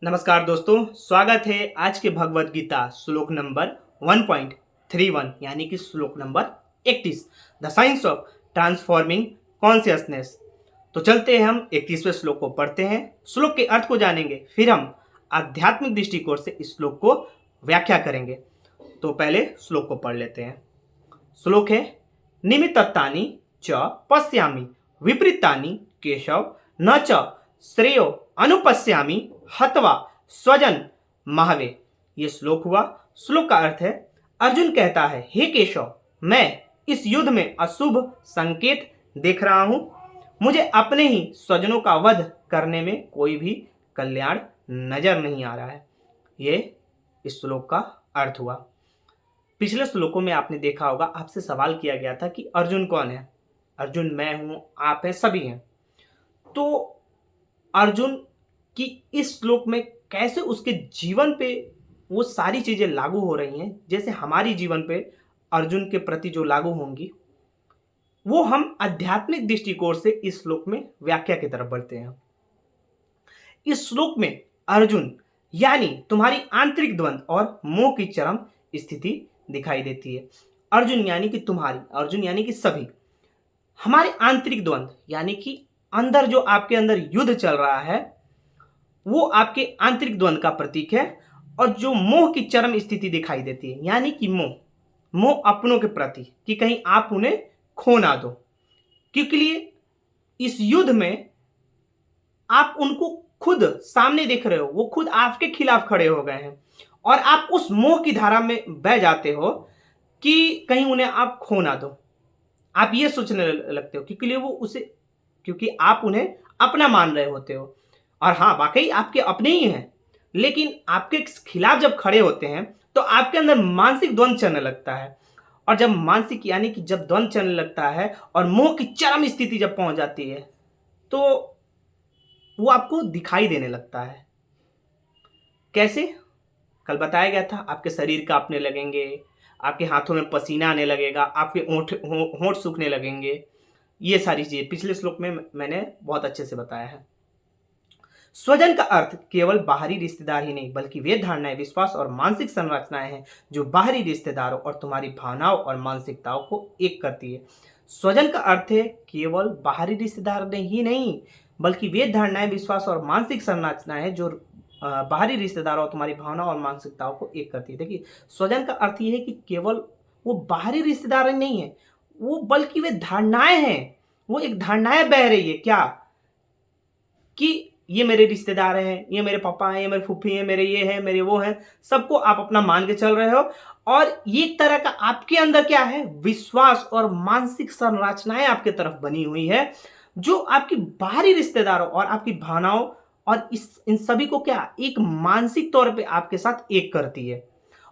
नमस्कार दोस्तों, स्वागत है आज के भगवत गीता श्लोक नंबर 1.31 यानी कि श्लोक number 31 the science of transforming consciousness. तो चलते हैं हम 31वें श्लोक को पढ़ते हैं, श्लोक के अर्थ को जानेंगे, फिर हम आध्यात्मिक दृष्टिकोण से इस श्लोक को व्याख्या करेंगे। तो पहले श्लोक को पढ़ लेते हैं। श्लोक है निमित्तानि च पश्यामि विपरीतानि केशव न च श्रेयो अनुपश्यामि हत्वा स्वजन महावे। ये श्लोक हुआ। श्लोक का अर्थ है, अर्जुन कहता है, हे केशव, मैं इस युद्ध में अशुभ संकेत देख रहा हूं। मुझे अपने ही स्वजनों का वध करने में कोई भी कल्याण नजर नहीं आ रहा है। ये इस श्लोक का अर्थ हुआ। पिछले श्लोकों में आपने देखा होगा, आपसे सवाल किया गया था कि अर्जुन कौन है। अर्जुन मैं हूं, आप हैं, सभी हैं। तो अर्जुन कि इस श्लोक में कैसे उसके जीवन पे वो सारी चीजें लागू हो रही हैं, जैसे हमारी जीवन पे अर्जुन के प्रति जो लागू होंगी, वो हम आध्यात्मिक दृष्टिकोण से इस श्लोक में व्याख्या की तरफ बढ़ते हैं। इस श्लोक में अर्जुन यानी तुम्हारी आंतरिक द्वंद्व और मोह की चरम स्थिति दिखाई देती है। अर्जुन यानी कि तुम्हारी, अर्जुन यानी कि सभी, हमारे आंतरिक द्वंद्व यानी कि अंदर जो आपके अंदर युद्ध चल रहा है, वो आपके आंतरिक द्वंद्व का प्रतीक है। और जो मोह की चरम स्थिति दिखाई देती है यानी कि मोह अपनों के प्रति, कि कहीं आप उन्हें खो ना दो, क्योंकि लिए इस युद्ध में आप उनको खुद सामने देख रहे हो, वो खुद आपके खिलाफ खड़े हो गए हैं और आप उस मोह की धारा में बह जाते हो कि कहीं उन्हें आप खो ना दो। आप ये सोचने लगते हो क्योंकि लिए वो उसे, क्योंकि आप उन्हें अपना मान रहे होते हो। और हाँ, वाकई आपके अपने ही हैं, लेकिन आपके खिलाफ जब खड़े होते हैं तो आपके अंदर मानसिक द्वंद्व चलने लगता है। और जब मानसिक यानी कि जब द्वंद्व चलने लगता है और मोह की चरम स्थिति जब पहुंच जाती है, तो वो आपको दिखाई देने लगता है। कैसे? कल बताया गया था, आपके शरीर कांपने लगेंगे, आपके हाथों में पसीना आने लगेगा, आपके होंठ सूखने लगेंगे। ये सारी चीजें पिछले श्लोक में मैंने बहुत अच्छे से बताया है। स्वजन का अर्थ केवल बाहरी रिश्तेदार ही नहीं, बल्कि वे धारणाएं, विश्वास और मानसिक संरचनाएं हैं जो बाहरी रिश्तेदारों और तुम्हारी भावनाओं और मानसिकताओं को एक करती है। स्वजन का अर्थ है केवल बाहरी रिश्तेदार ही नहीं, बल्कि वे धारणाएं, विश्वास और मानसिक संरचनाएं हैं जो बाहरी रिश्तेदारों और तुम्हारी भावनाओं और मानसिकताओं को एक करती है। देखिए, स्वजन का अर्थ ये है कि केवल वो बाहरी रिश्तेदार नहीं है, वो बल्कि वे धारणाएं हैं। वो एक धारणाएं बह रही है क्या, कि ये मेरे रिश्तेदार हैं, ये मेरे पापा हैं, ये मेरे फूफी हैं, मेरे ये हैं, मेरे वो हैं, सबको आप अपना मान के चल रहे हो। और ये तरह का आपके अंदर क्या है, विश्वास और मानसिक संरचनाएं आपके तरफ बनी हुई है, जो आपकी बाहरी रिश्तेदारों और आपकी भावनाओं और इन सभी को क्या, एक मानसिक तौर पे आपके साथ एक करती है।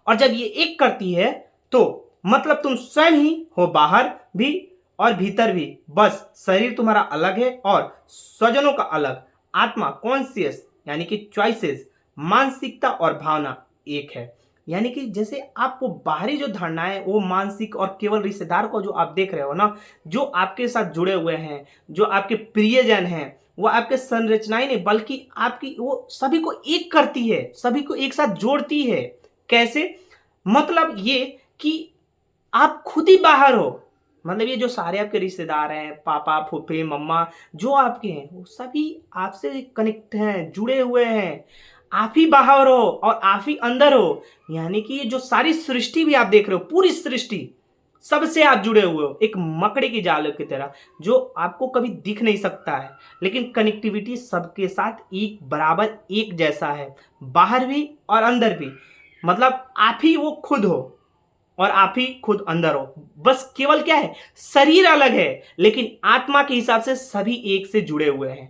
और जब ये एक करती है तो मतलब तुम स्वयं ही हो, बाहर भी और भीतर भी, बस शरीर तुम्हारा अलग है और स्वजनों का अलग। आत्मा, कॉन्शियस यानी कि चॉइसेस, मानसिकता और भावना एक है। यानी कि जैसे आप वो बाहरी जो धारणाएं, वो मानसिक और केवल रिश्तेदार को जो आप देख रहे हो ना, जो आपके साथ जुड़े हुए हैं, जो आपके प्रियजन हैं, वो आपके संरचनाएं नहीं, बल्कि आपकी वो सभी को एक करती है, सभी को एक साथ जोड़ती है। कैसे? मतलब ये कि आप खुद ही बाहर हो, मतलब ये जो सारे आपके रिश्तेदार हैं, पापा, फूफे, मम्मा, जो आपके हैं, वो सभी आपसे कनेक्ट हैं, जुड़े हुए हैं। आप ही बाहर हो और आप ही अंदर हो। यानी कि ये जो सारी सृष्टि भी आप देख रहे हो, पूरी सृष्टि, सबसे आप जुड़े हुए हो, एक मकड़ी की जाल की तरह, जो आपको कभी दिख नहीं सकता है, लेकिन कनेक्टिविटी सबके साथ एक बराबर, एक जैसा है, बाहर भी और अंदर भी। मतलब आप ही वो खुद हो और आप ही खुद अंदर हो। बस केवल क्या है, शरीर अलग है, लेकिन आत्मा के हिसाब से सभी एक से जुड़े हुए हैं।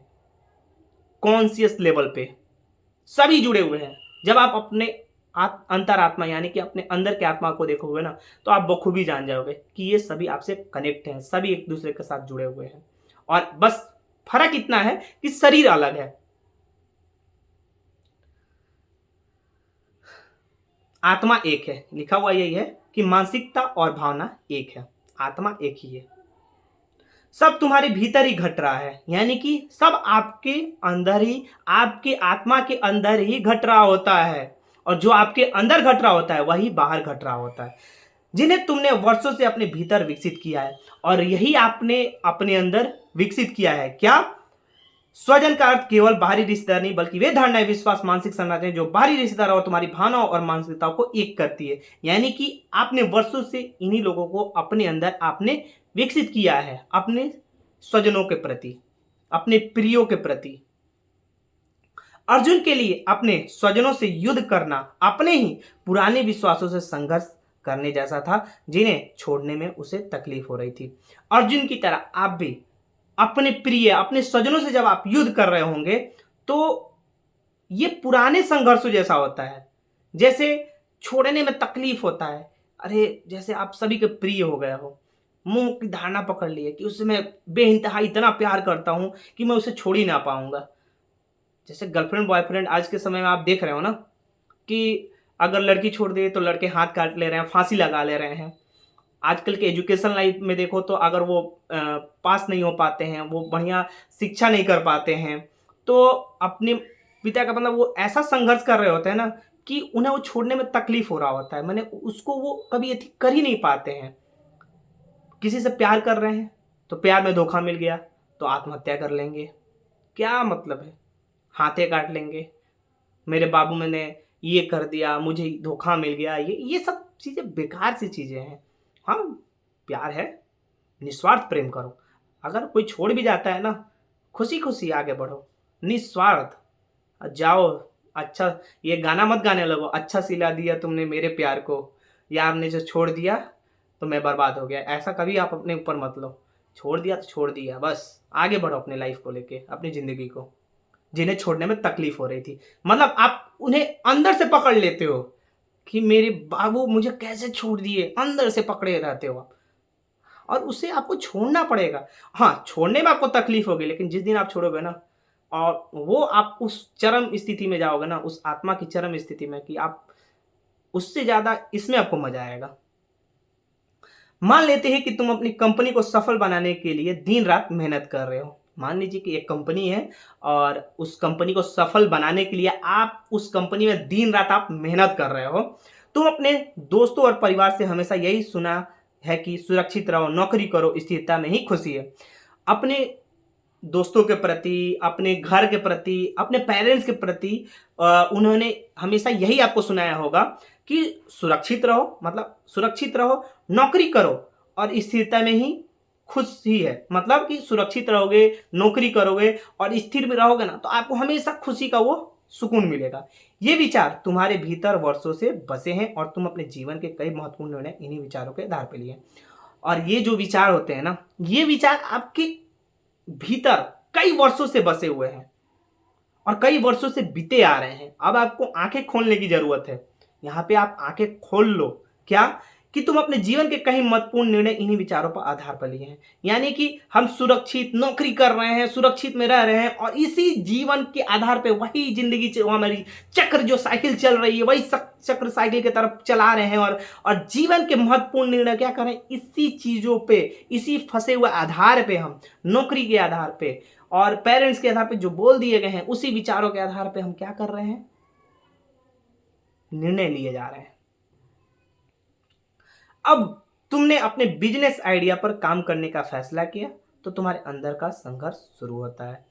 कॉन्शियस लेवल पे सभी जुड़े हुए हैं। जब आप अपने अंतरात्मा यानी कि अपने अंदर के आत्मा को देखोगे ना, तो आप बखूबी जान जाओगे कि ये सभी आपसे कनेक्ट हैं, सभी एक दूसरे के साथ जुड़े हुए हैं। और बस फर्क इतना है कि शरीर अलग है, आत्मा एक है। लिखा हुआ यही है कि मानसिकता और भावना एक है, आत्मा एक ही है। सब तुम्हारे भीतर ही घट रहा है, यानी कि सब आपके अंदर ही, आपके आत्मा के अंदर ही घट रहा होता है। और जो आपके अंदर घट रहा होता है वही बाहर घट रहा होता है, जिन्हें तुमने वर्षों से अपने भीतर विकसित किया है। और यही आपने अपने अंदर विकसित किया है। क्या? स्वजन का अर्थ केवल बाहरी रिश्तेदार नहीं, बल्कि वे धारणाएं, विश्वास, मानसिक संरचनाएं जो बाहरी रिश्तेदार और तुम्हारी भावनाओं और मानसिकताओं को एक करती है। यानी कि आपने वर्षों से इन्हीं लोगों को अपने अंदर आपने विकसित किया है, अपने स्वजनों के प्रति, अपने प्रियो के प्रति। अर्जुन के लिए अपने स्वजनों से युद्ध करना अपने ही पुराने विश्वासों से संघर्ष करने जैसा था, जिन्हें छोड़ने में उसे तकलीफ हो रही थी। अर्जुन की तरह आप भी अपने प्रिय, अपने स्वजनों से जब आप युद्ध कर रहे होंगे तो ये पुराने संघर्षों जैसा होता है, जैसे छोड़ने में तकलीफ होता है। अरे जैसे आप सभी के प्रिय हो गए हो, मुंह की धारणा पकड़ ली है कि उससे मैं बेइंतहा इतना प्यार करता हूं कि मैं उसे छोड़ ही ना पाऊंगा। जैसे गर्लफ्रेंड बॉयफ्रेंड आज के समय में आप देख रहे हो ना, कि अगर लड़की छोड़ दे तो लड़के हाथ काट ले रहे हैं, फांसी लगा ले रहे हैं। आजकल के एजुकेशन लाइफ में देखो तो अगर वो पास नहीं हो पाते हैं, वो बढ़िया शिक्षा नहीं कर पाते हैं, तो अपने पिता का मतलब वो ऐसा संघर्ष कर रहे होते हैं ना कि उन्हें वो छोड़ने में तकलीफ हो रहा होता है। मैंने उसको वो कभी ये कर ही नहीं पाते हैं। किसी से प्यार कर रहे हैं तो प्यार में धोखा मिल गया तो आत्महत्या कर लेंगे। क्या मतलब है? हाथे काट लेंगे, मेरे बाबू मैंने ये कर दिया, मुझे धोखा मिल गया। ये सब चीज़ें बेकार सी चीज़ें हैं। हाँ, प्यार है, निस्वार्थ प्रेम करो। अगर कोई छोड़ भी जाता है ना, खुशी खुशी आगे बढ़ो, निस्वार्थ जाओ। अच्छा, ये गाना मत गाने लगो, अच्छा सिला दिया तुमने मेरे प्यार को, यार ने जो छोड़ दिया तो मैं बर्बाद हो गया। ऐसा कभी आप अपने ऊपर मत लो। छोड़ दिया तो छोड़ दिया, बस आगे बढ़ो अपने लाइफ को लेके, अपनी ज़िंदगी को। जिन्हें छोड़ने में तकलीफ हो रही थी, मतलब आप उन्हें अंदर से पकड़ लेते हो कि मेरे बाबू मुझे कैसे छोड़ दिए, अंदर से पकड़े रहते हो आप, और उसे आपको छोड़ना पड़ेगा। हाँ, छोड़ने में आपको तकलीफ होगी, लेकिन जिस दिन आप छोड़ोगे ना, और वो आप उस चरम स्थिति में जाओगे ना, उस आत्मा की चरम स्थिति में, कि आप उससे ज़्यादा इसमें आपको मजा आएगा। मान लेते हैं कि तुम अपनी कंपनी को सफल बनाने के लिए दिन रात मेहनत कर रहे हो। मान लीजिए कि एक कंपनी है और उस कंपनी को सफल बनाने के लिए आप उस कंपनी में दिन रात आप मेहनत कर रहे हो। तुम अपने दोस्तों और परिवार से हमेशा यही सुना है कि सुरक्षित रहो, नौकरी करो, स्थिरता में ही खुशी है। अपने दोस्तों के प्रति, अपने घर के प्रति, अपने पेरेंट्स के प्रति उन्होंने हमेशा यही आपको सुनाया होगा कि सुरक्षित रहो, मतलब सुरक्षित रहो, नौकरी करो और स्थिरता में ही खुश ही है। मतलब कि सुरक्षित रहोगे, नौकरी करोगे और स्थिर में रहोगे ना, तो आपको हमेशा खुशी का वो सुकून मिलेगा। ये विचार तुम्हारे भीतर वर्षों से बसे हैं और तुम अपने जीवन के कई महत्वपूर्ण निर्णय इन्हीं विचारों के आधार पर लिए। और ये जो विचार होते हैं ना, ये विचार आपके भीतर कई वर्षों से बसे हुए हैं और कई वर्षों से बीते आ रहे हैं। अब आपको आंखें खोलने की जरूरत है। यहाँ पे आप आंखें खोल लो, क्या कि तुम अपने जीवन के कई महत्वपूर्ण निर्णय इन्हीं विचारों पर आधार पर लिए हैं। यानी कि हम सुरक्षित नौकरी कर रहे हैं, सुरक्षित में रह रहे हैं और इसी जीवन के आधार पे वही जिंदगी हमारी चक्र जो साइकिल चल रही है, वही चक्र साइकिल की तरफ चला रहे हैं। और जीवन के महत्वपूर्ण निर्णय क्या करें, इसी चीजों पे, इसी फंसे हुए आधार पे, हम नौकरी के आधार पे और पेरेंट्स के आधार पे जो बोल दिए गए हैं, उसी विचारों के आधार पे हम क्या कर रहे हैं, निर्णय लिए जा रहे हैं। अब तुमने अपने बिजनेस आइडिया पर काम करने का फैसला किया तो तुम्हारे अंदर का संघर्ष शुरू होता है।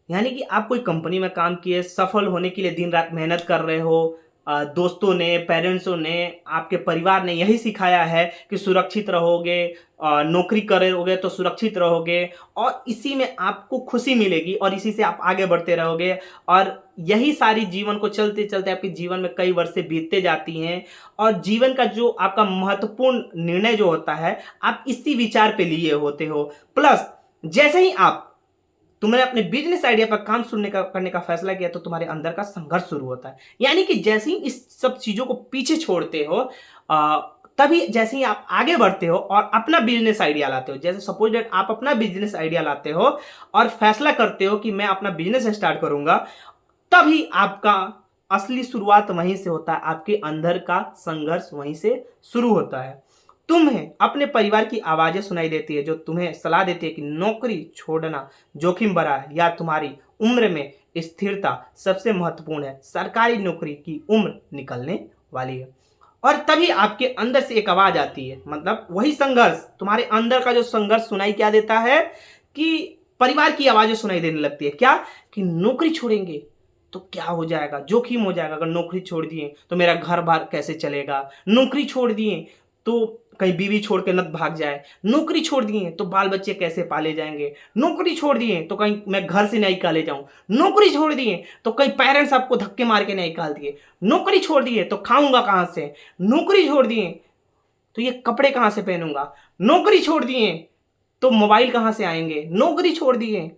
यानी कि आप कोई कंपनी में काम किए, सफल होने के लिए दिन रात मेहनत कर रहे हो। दोस्तों ने, पेरेंट्सों ने, आपके परिवार ने यही सिखाया है कि सुरक्षित रहोगे, नौकरी करोगे तो सुरक्षित रहोगे और इसी में आपको खुशी मिलेगी और इसी से आप आगे बढ़ते रहोगे। और यही सारी जीवन को चलते चलते आपके जीवन में कई वर्षें बीतते जाती हैं और जीवन का जो आपका महत्वपूर्ण निर्णय जो होता है, आप इसी विचार पे लिए होते हो। प्लस जैसे ही तुमने अपने बिजनेस आइडिया पर काम करने का फैसला किया तो तुम्हारे अंदर का संघर्ष शुरू होता है। यानी कि जैसे ही इस सब चीजों को पीछे छोड़ते हो, तभी जैसे ही आप आगे बढ़ते हो और अपना बिजनेस आइडिया लाते हो, जैसे सपोज दैट आप अपना बिजनेस आइडिया लाते हो और फैसला करते हो कि मैं अपना बिजनेस स्टार्ट करूंगा, तभी आपका असली शुरुआत वहीं से होता है। आपके अंदर का संघर्ष वहीं से शुरू होता है। तुम्हें अपने परिवार की आवाजें सुनाई देती है जो तुम्हें सलाह देती है कि नौकरी छोड़ना जोखिम भरा है या तुम्हारी उम्र में स्थिरता सबसे महत्वपूर्ण है, सरकारी नौकरी की उम्र निकलने वाली है। और तभी आपके अंदर से एक आवाज आती है, मतलब वही संघर्ष, तुम्हारे अंदर का जो संघर्ष सुनाई क्या देता है कि परिवार की आवाजें सुनाई देने लगती है, क्या कि नौकरी छोड़ेंगे तो क्या हो जाएगा, जोखिम हो जाएगा, अगर नौकरी छोड़ दिए तो मेरा घर बार कैसे चलेगा, नौकरी छोड़ दिए तो कहीं बीवी छोड़ के न भाग जाए, नौकरी छोड़ दिए तो बाल बच्चे कैसे पाले जाएंगे, नौकरी छोड़ दिए तो कहीं मैं घर से नहीं निकाले जाऊं, नौकरी छोड़ दिए तो कहीं पेरेंट्स आपको धक्के मार के नहीं निकाल दिए, नौकरी छोड़ दिए तो खाऊंगा कहां से, नौकरी छोड़ दिए तो ये कपड़े कहां से पहनूंगा, नौकरी छोड़ दिए तो मोबाइल कहां से आएंगे, नौकरी छोड़ दिए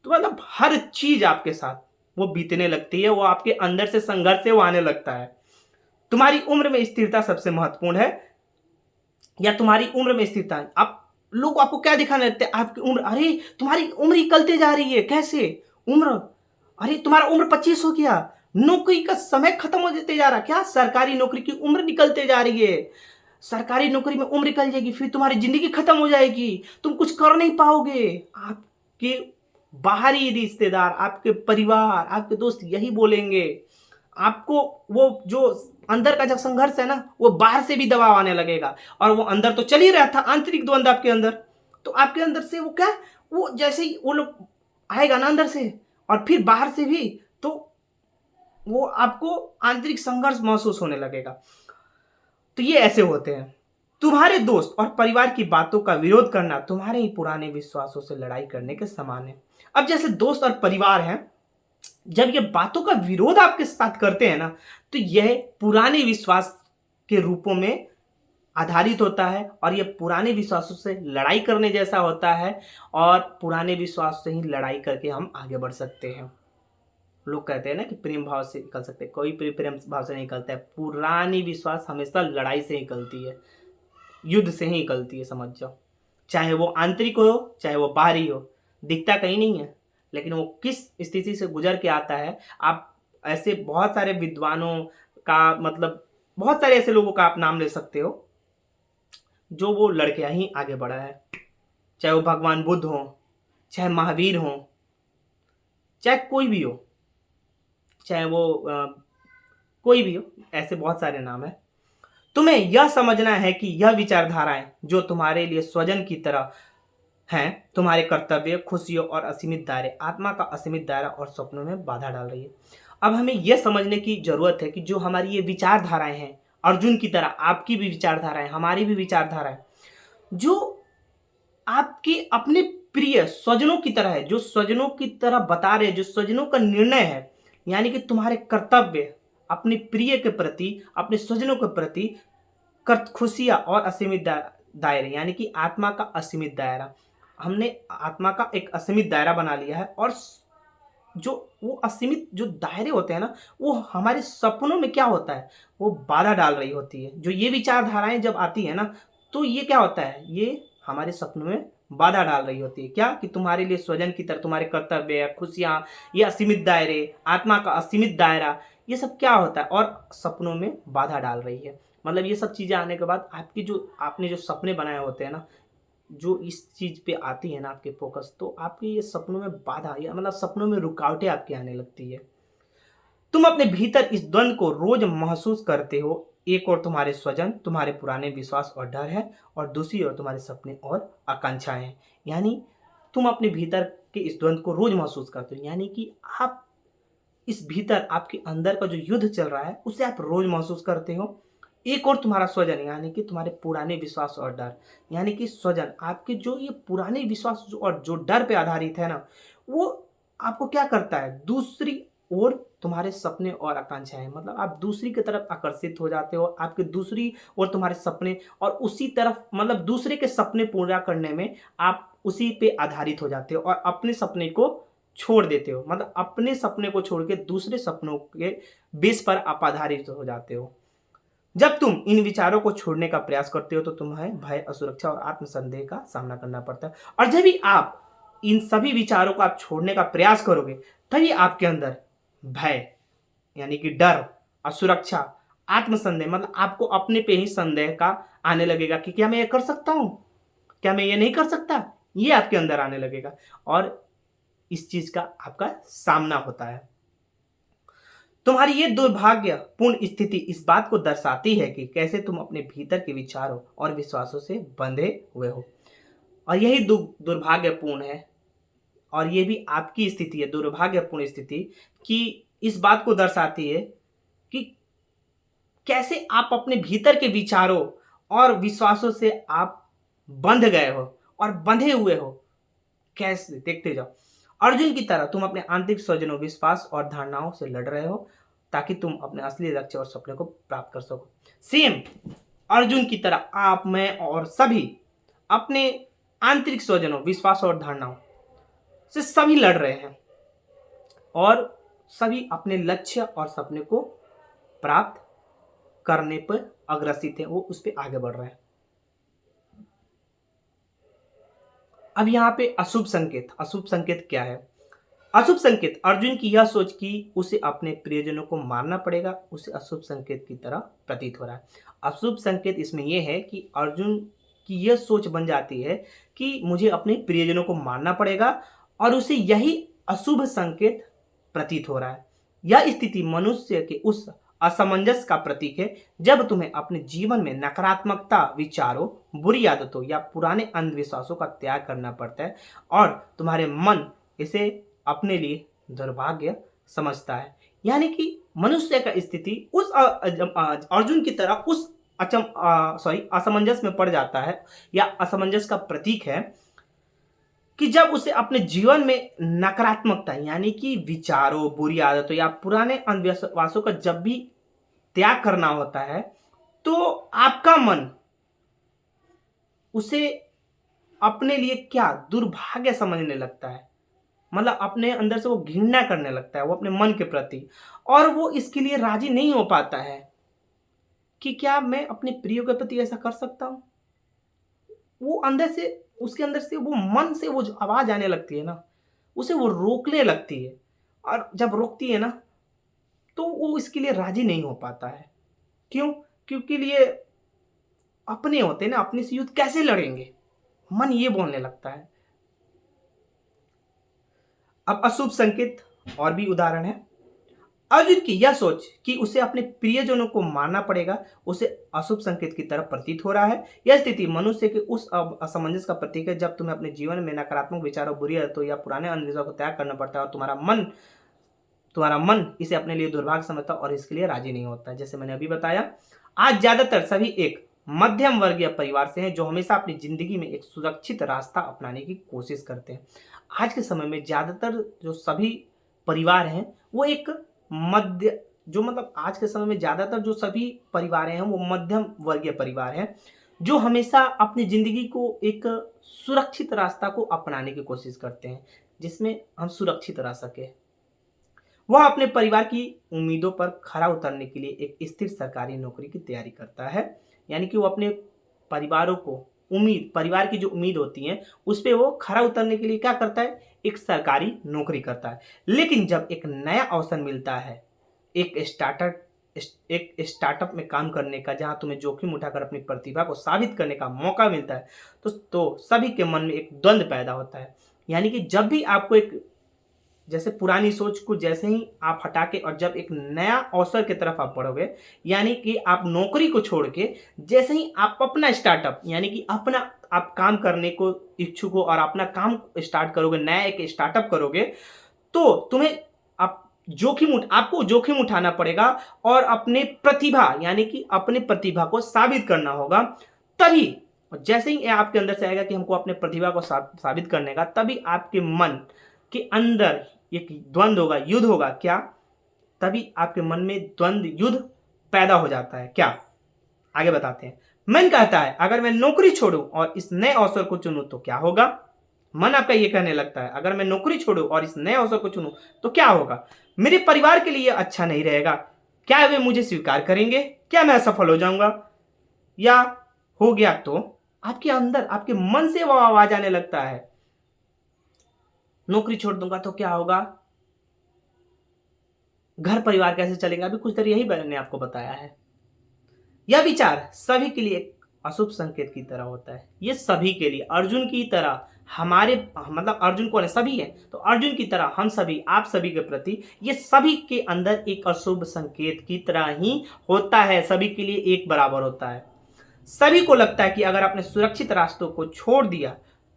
तो मतलब हर चीज आपके साथ वो बीतने लगती है, वो आपके अंदर से संघर्ष से वो आने लगता है। तुम्हारी उम्र में स्थिरता सबसे महत्वपूर्ण है या तुम्हारी उम्र में स्थिरता है। आप लोग आपको क्या दिखाने लगते हैं, आपकी उम्र, अरे तुम्हारी उम्र निकलते जा रही है, कैसे उम्र, अरे तुम्हारा उम्र 25 हो गया, नौकरी का समय खत्म हो जाते जा रहा, क्या सरकारी नौकरी की उम्र निकलते जा रही है, सरकारी नौकरी में उम्र निकल जाएगी फिर तुम्हारी जिंदगी खत्म हो जाएगी, तुम कुछ कर नहीं पाओगे। आपके बाहरी रिश्तेदार, आपके परिवार, आपके दोस्त यही बोलेंगे आपको, वो जो अंदर का जो संघर्ष है ना वो बाहर से भी दबाव आने लगेगा, और वो अंदर तो चल ही रहा था, आंतरिक द्वंद्व आपके अंदर, तो आपके अंदर से वो क्या, वो जैसे ही वो लोग आएगा ना अंदर से और फिर बाहर से भी, तो वो आपको आंतरिक संघर्ष महसूस होने लगेगा। तो ये ऐसे होते हैं। तुम्हारे दोस्त और परिवार की बातों का विरोध करना तुम्हारे ही पुराने विश्वासों से लड़ाई करने के समान है। अब जैसे दोस्त और परिवार हैं, जब ये बातों का विरोध आपके साथ करते हैं ना, तो यह पुराने विश्वास के रूपों में आधारित होता है और यह पुराने विश्वासों से लड़ाई करने जैसा होता है, और पुराने विश्वास से ही लड़ाई करके हम आगे बढ़ सकते हैं। लोग कहते हैं ना कि प्रेम भाव से निकल सकते हैं, कोई प्रेम भाव से नहीं निकलता है, पुरानी विश्वास हमेशा लड़ाई से निकलती है, युद्ध से ही निकलती है, समझ जाओ। चाहे वो आंतरिक हो चाहे वो बाहरी हो, दिखता कहीं नहीं है, लेकिन वो किस स्थिति से गुजर के आता है। आप ऐसे बहुत सारे विद्वानों का, मतलब बहुत सारे ऐसे लोगों का आप नाम ले सकते हो जो वो लड़के ही आगे बढ़ा है, चाहे वो भगवान बुद्ध हो, चाहे महावीर हो, चाहे कोई भी हो, चाहे वो कोई भी हो, ऐसे बहुत सारे नाम है। तुम्हें यह समझना है कि यह विचारधाराएं जो तुम्हारे लिए स्वजन की तरह हैं, तुम्हारे कर्तव्य, खुशियों और असीमित दायरे, आत्मा का असीमित दायरा और सपनों में बाधा डाल रही है। अब हमें यह समझने की जरूरत है कि जो हमारी ये विचारधाराएं हैं, अर्जुन की तरह आपकी भी विचारधाराएं, हमारी भी विचारधाराएं, जो आपके अपने प्रिय स्वजनों की तरह है, जो स्वजनों की तरह बता रहे हैं, जो स्वजनों का निर्णय है, यानी कि तुम्हारे कर्तव्य अपने प्रिय के प्रति, अपने स्वजनों के प्रति, खुशियां और असीमित दायरे, यानी कि आत्मा का असीमित दायरा, हमने आत्मा का एक असीमित दायरा बना लिया है, और जो वो असीमित जो दायरे होते हैं ना, वो हमारे सपनों में क्या होता है, वो बाधा डाल रही होती है। जो ये विचारधाराएं जब आती है ना, तो ये क्या होता है, ये हमारे सपनों में बाधा डाल रही होती है, क्या कि तुम्हारे लिए स्वजन की तरह तुम्हारे कर्तव्य, खुशियां, ये असीमित दायरे, आत्मा का असीमित दायरा, ये सब क्या होता है और सपनों में बाधा डाल रही है। मतलब ये सब चीज़ें आने के बाद आपकी जो आपने जो सपने बनाए होते हैं ना, जो इस चीज़ पे आती है ना आपके फोकस, तो आपके ये सपनों में बाधा, या मतलब सपनों में रुकावटें आपके आने लगती है। तुम अपने भीतर इस द्वंद को रोज महसूस करते हो, एक और तुम्हारे स्वजन, तुम्हारे पुराने विश्वास और डर है, और दूसरी ओर तुम्हारे सपने और आकांक्षाएं हैं। यानी तुम अपने भीतर के इस द्वंद को रोज महसूस करते हो, यानी कि आप इस भीतर आपके अंदर का जो युद्ध चल रहा है उसे आप रोज महसूस करते हो। एक और तुम्हारा स्वजन, यानी कि तुम्हारे पुराने विश्वास और डर, यानी कि स्वजन आपके जो ये पुराने विश्वास और जो डर पे आधारित है ना, वो आपको क्या करता है, दूसरी ओर तुम्हारे सपने और आकांक्षाएं, मतलब आप दूसरी की तरफ आकर्षित हो जाते हो, आपके दूसरी ओर तुम्हारे सपने, और उसी तरफ मतलब दूसरे के सपने पूरा करने में आप उसी पे आधारित हो जाते हो और अपने सपने को छोड़ देते हो, मतलब अपने सपने को छोड़ के दूसरे सपनों के बेस पर आप आधारित हो जाते हो। जब तुम इन विचारों को छोड़ने का प्रयास करते हो तो तुम्हें भय, असुरक्षा और आत्मसंदेह का सामना करना पड़ता है, और जब भी आप इन सभी विचारों को आप छोड़ने का प्रयास करोगे, तभी आपके अंदर भय, यानी कि डर, असुरक्षा, आत्मसंदेह मतलब आपको अपने पे ही संदेह का आने लगेगा कि क्या मैं ये कर सकता हूं, क्या मैं ये नहीं कर सकता, ये आपके अंदर आने लगेगा और इस चीज का आपका सामना होता है। तुम्हारी ये दुर्भाग्यपूर्ण स्थिति इस बात को दर्शाती है कि कैसे तुम अपने भीतर के विचारों और विश्वासों से बंधे हुए हो। और यही दुर्भाग्यपूर्ण है और ये भी आपकी स्थिति है, दुर्भाग्यपूर्ण स्थिति, कि इस बात को दर्शाती है कि कैसे आप अपने भीतर के विचारों और विश्वासों से आप बंध गए हो और बंधे हुए हो। कैसे, देखते जाओ। अर्जुन की तरह तुम अपने आंतरिक स्वजनों, विश्वास और धारणाओं से लड़ रहे हो ताकि तुम अपने असली लक्ष्य और सपने को प्राप्त कर सको। सेम अर्जुन की तरह आप, मैं और सभी अपने आंतरिक स्वजनों, विश्वास और धारणाओं से सभी लड़ रहे हैं और सभी अपने लक्ष्य और सपने को प्राप्त करने पर अग्रसित है, वो उस पर आगे बढ़ रहे हैं। अब यहाँ पे अशुभ संकेत, अशुभ संकेत क्या है? अशुभ संकेत अर्जुन की यह सोच कि उसे अपने प्रियजनों को मारना पड़ेगा, उसे अशुभ संकेत की तरह प्रतीत हो रहा है। अशुभ संकेत इसमें यह है कि अर्जुन की यह सोच बन जाती है कि मुझे अपने प्रियजनों को मारना पड़ेगा और उसे यही अशुभ संकेत प्रतीत हो रहा है। यह स्थिति मनुष्य के उस असमंजस का प्रतीक है जब तुम्हें अपने जीवन में नकारात्मकता विचारों, बुरी आदतों या पुराने अंधविश्वासों का त्याग करना पड़ता है और तुम्हारे मन इसे अपने लिए दुर्भाग्य समझता है। यानी कि मनुष्य का स्थिति उस अर्जुन की तरह उस असमंजस में पड़ जाता है या असमंजस का प्रतीक है कि जब उसे अपने जीवन में नकारात्मकता यानी कि विचारों, बुरी आदतों या पुराने अंधविश्वासों का जब भी त्याग करना होता है तो आपका मन उसे अपने लिए क्या दुर्भाग्य समझने लगता है। मतलब अपने अंदर से वो घृणा करने लगता है वो अपने मन के प्रति, और वो इसके लिए राजी नहीं हो पाता है कि क्या मैं अपने प्रिय के प्रति ऐसा कर सकता हूं। वो अंदर से, उसके अंदर से, वो मन से वो जो आवाज आने लगती है ना, उसे वो रोकने लगती है और जब रोकती है ना तो वो इसके लिए राजी नहीं हो पाता है। क्यों? क्योंकि लिए अपने होते हैं ना, अपने से युद्ध कैसे लड़ेंगे, मन ये बोलने लगता है। अब अशुभ संकेत और भी उदाहरण है। अर्जुन की यह सोच कि उसे अपने प्रियजनों को मारना पड़ेगा उसे अशुभ संकेत की तरफ प्रतीत हो रहा है। यह स्थिति मनुष्य के उस असमंजस का प्रतीक है जब तुम्हें अपने जीवन में नकारात्मक विचारों, बुरी आदतों या पुराने अंधविश्वासों को त्याग करना पड़ता है और तुम्हारा मन इसे अपने लिए दुर्भाग्य समझता है और इसके लिए राजी नहीं होता है। जैसे मैंने अभी बताया, आज ज्यादातर सभी एक मध्यम वर्गीय परिवार से हैं जो हमेशा अपनी जिंदगी में एक सुरक्षित रास्ता अपनाने की कोशिश करते हैं। आज के समय में ज्यादातर जो सभी परिवार हैं वो एक मध्य, जो मतलब आज के समय में ज्यादातर जो सभी परिवार हैं वो मध्यम वर्गीय परिवार हैं जो हमेशा अपनी जिंदगी को एक सुरक्षित रास्ता को अपनाने की कोशिश करते हैं जिसमें हम सुरक्षित रह सके। वह अपने परिवार की उम्मीदों पर खरा उतरने के लिए एक स्थिर सरकारी नौकरी की तैयारी करता है। यानी कि वो अपने परिवारों को परिवार की जो उम्मीद होती है उस पर वो खरा उतरने के लिए क्या करता है, एक सरकारी नौकरी करता है। लेकिन जब एक नया अवसर मिलता है, एक स्टार्टअप में काम करने का, जहां तुम्हें जोखिम उठाकर अपनी प्रतिभा को साबित करने का मौका मिलता है, तो सभी के मन में एक द्वंद्व पैदा होता है। यानी कि जब भी आपको एक, जैसे पुरानी सोच को जैसे ही आप हटा के और जब एक नया अवसर की तरफ आप बढ़ोगे, यानी कि आप नौकरी को छोड़ के जैसे ही आप अपना स्टार्टअप यानी कि अपना आप काम करने को इच्छुक हो और अपना काम स्टार्ट करोगे, नया एक स्टार्टअप करोगे, तो तुम्हें आपको जोखिम उठाना पड़ेगा और अपने प्रतिभा यानी कि अपने प्रतिभा को साबित करना होगा। तभी जैसे ही आपके अंदर से आएगा कि हमको अपने प्रतिभा को साबित करने का, तभी आपके मन के अंदर एक द्वंद्व होगा, युद्ध होगा। क्या? तभी आपके मन में द्वंद्व युद्ध पैदा हो जाता है। क्या? आगे बताते हैं। मन कहता है अगर मैं नौकरी छोड़ूं और इस नए अवसर को चुनूं तो क्या होगा। मन आपका ये कहने लगता है अगर मैं नौकरी छोड़ूं और इस नए अवसर को चुनूं तो क्या होगा, मेरे परिवार के लिए अच्छा नहीं रहेगा, क्या वे मुझे स्वीकार करेंगे, क्या मैं असफल हो जाऊंगा, या हो गया तो आपके अंदर, आपके मन से वो आवाज आने लगता है नौकरी छोड़ दूंगा तो क्या होगा, घर परिवार कैसे चलेगा। अभी कुछ देर यही मैंने आपको बताया है। यह विचार सभी के लिए एक अशुभ संकेत की तरह होता है। ये सभी के लिए, अर्जुन की तरह, हमारे मतलब अर्जुन कौन है, सभी है, तो अर्जुन की तरह हम सभी, आप सभी के प्रति ये सभी के अंदर एक अशुभ संकेत की तरह ही होता है, सभी के लिए एक बराबर होता है। सभी को लगता है कि अगर आपने सुरक्षित रास्तों को छोड़ दिया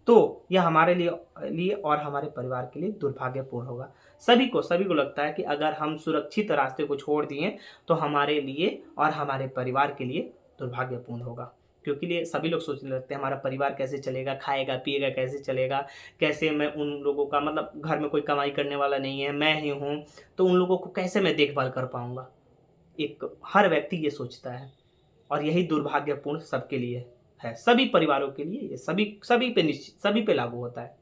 तो यह हमारे लिए और हमारे परिवार के लिए दुर्भाग्यपूर्ण होगा। सभी को लगता है कि अगर हम सुरक्षित रास्ते को छोड़ दिए तो हमारे लिए और हमारे परिवार के लिए दुर्भाग्यपूर्ण होगा। क्योंकि लिए सभी लोग सोचने लगते हैं हमारा परिवार कैसे चलेगा, खाएगा पिएगा कैसे चलेगा, कैसे मैं उन लोगों का, मतलब घर में कोई कमाई करने वाला नहीं है, मैं ही हूँ, तो उन लोगों को कैसे मैं देखभाल कर पाऊंगा। एक हर व्यक्ति ये सोचता है और यही दुर्भाग्यपूर्ण सबके लिए है, सभी परिवारों के लिए, ये सभी पे लागू होता है।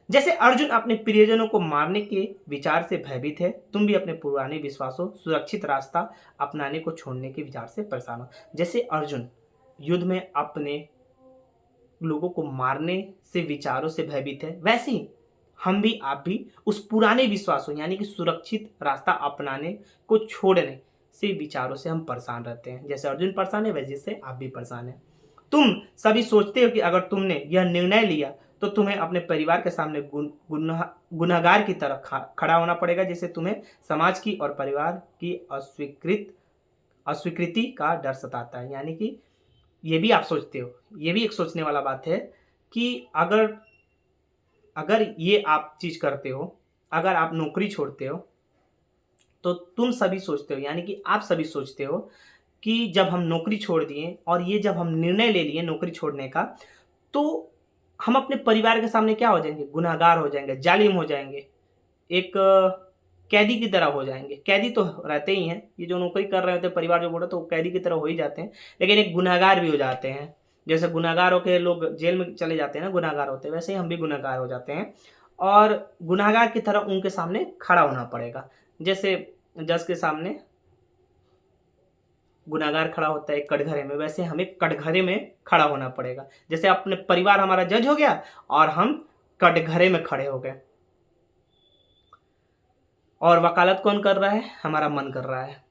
जैसे अर्जुन अपने प्रियजनों को मारने के विचार से भयभीत है, तुम भी अपने पुराने विश्वासों, सुरक्षित रास्ता अपनाने को छोड़ने के विचार से परेशान हो। जैसे अर्जुन युद्ध में अपने लोगों को मारने से विचारों से भयभीत है, वैसे ही हम भी, आप भी उस पुराने विश्वासों यानी कि सुरक्षित रास्ता अपनाने को छोड़ने से विचारों से हम परेशान रहते हैं। जैसे अर्जुन परेशान है वैसे से आप भी परेशान हैं। तुम सभी सोचते हो कि अगर तुमने यह निर्णय लिया तो तुम्हें अपने परिवार के सामने गुनहगार की तरह खड़ा होना पड़ेगा, जिससे तुम्हें समाज की और परिवार की अस्वीकृति का डर सताता है। यानी कि ये भी आप सोचते हो, ये भी एक सोचने वाला बात है कि अगर अगर ये आप चीज करते हो, अगर आप नौकरी छोड़ते हो, तो तुम सभी सोचते हो, यानी कि आप सभी सोचते हो कि जब हम नौकरी छोड़ दिए और ये जब हम निर्णय ले लिए नौकरी छोड़ने का, तो हम अपने परिवार के सामने क्या हो जाएंगे, गुनहगार हो जाएंगे, जालिम हो जाएंगे, एक कैदी की तरह हो जाएंगे। कैदी तो रहते ही हैं, ये जो नौकरी कर रहे होते हैं परिवार जो बोला तो कैदी की तरह हो ही जाते हैं, लेकिन एक गुनहगार भी हो जाते हैं। जैसे गुनहगार होकर लोग जेल में चले जाते हैं ना, गुनहगार होते हैं, वैसे ही हम भी गुनहगार हो जाते हैं और गुनहगार की तरह उनके सामने खड़ा होना पड़ेगा। जैसे जज के सामने गुनहगार खड़ा होता है कटघरे में, वैसे हमें कटघरे में खड़ा होना पड़ेगा। जैसे अपने परिवार हमारा जज हो गया और हम कटघरे में खड़े हो गए, और वकालत कौन कर रहा है, हमारा मन कर रहा है।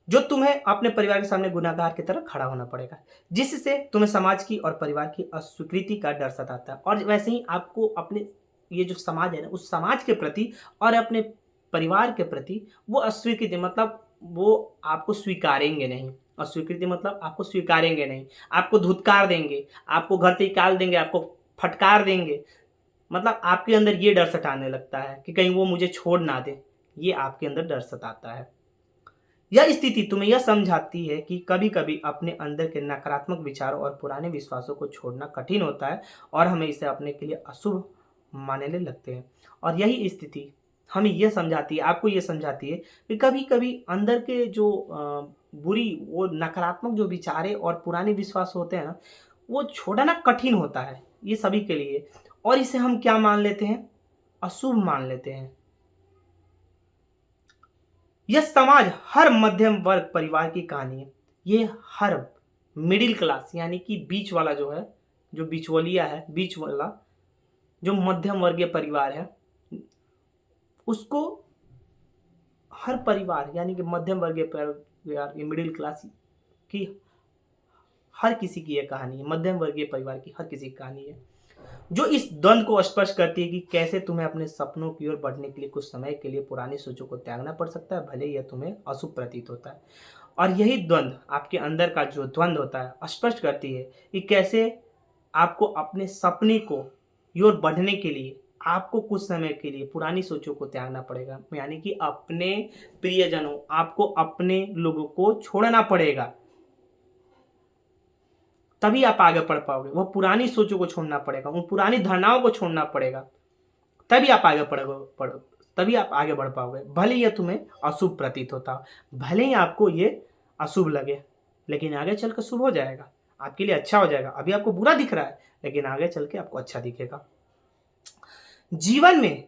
जो तुम्हें अपने परिवार के सामने गुनहगार की तरह खड़ा होना पड़ेगा, जिससे तुम्हें समाज की और परिवार की अस्वीकृति का डर सताता है। और वैसे ही आपको अपने ये जो समाज है ना, उस समाज के प्रति और अपने परिवार के प्रति वो अस्वीकृति, मतलब वो आपको स्वीकारेंगे नहीं। अस्वीकृति मतलब आपको स्वीकारेंगे नहीं, आपको धुतकार देंगे, आपको घर से निकाल देंगे, आपको फटकार देंगे। मतलब आपके अंदर ये डर सताने लगता है कि कहीं वो मुझे छोड़ ना दे, ये आपके अंदर डर सताता है। यह स्थिति तुम्हें यह समझाती है कि कभी कभी अपने अंदर के नकारात्मक विचारों और पुराने विश्वासों को छोड़ना कठिन होता है और हमें इसे अपने के लिए अशुभ मानने लगते हैं। और यही स्थिति हमें यह समझाती है, आपको यह समझाती है कि कभी कभी अंदर के जो बुरी, वो नकारात्मक जो विचारे और पुराने विश्वास होते हैं ना, वो छोड़ना कठिन होता है, ये सभी के लिए। और इसे हम क्या मान लेते हैं, अशुभ मान लेते हैं। यह समाज हर मध्यम वर्ग परिवार की कहानी है। ये हर मिडिल क्लास यानी कि बीच वाला जो है, जो बिचवलिया है, बीच वाला जो मध्यम वर्गीय परिवार है, उसको हर परिवार यानी कि मध्यम वर्गीय परिवार, ये मिडिल क्लास की हर किसी की यह कहानी है, मध्यम वर्गीय परिवार की हर किसी की कहानी है, जो इस द्वंद को स्पष्ट करती है कि कैसे तुम्हें अपने सपनों की ओर बढ़ने के लिए कुछ समय के लिए पुरानी सोचों को त्यागना पड़ सकता है, भले यह तुम्हें अशुभ प्रतीत होता है। और यही द्वंद, आपके अंदर का जो द्वंद होता है, स्पष्ट करती है कि कैसे आपको अपने सपने को की ओर बढ़ने के लिए आपको कुछ समय के लिए पुरानी सोचों को त्यागना पड़ेगा, यानी कि अपने प्रियजनों, आपको अपने लोगों को छोड़ना पड़ेगा, तभी आप आगे बढ़ पाओगे। वो पुरानी सोचों को छोड़ना पड़ेगा, उन पुरानी धारणाओं को छोड़ना पड़ेगा, तभी आप आगे तभी आप आगे बढ़ पाओगे। भले यह तुम्हें अशुभ प्रतीत होता हो, भले ही आपको ये अशुभ लगे, लेकिन आगे चल कर शुभ हो जाएगा, आपके लिए अच्छा हो जाएगा। अभी आपको बुरा दिख रहा है, लेकिन आगे चल के आपको अच्छा दिखेगा। जीवन में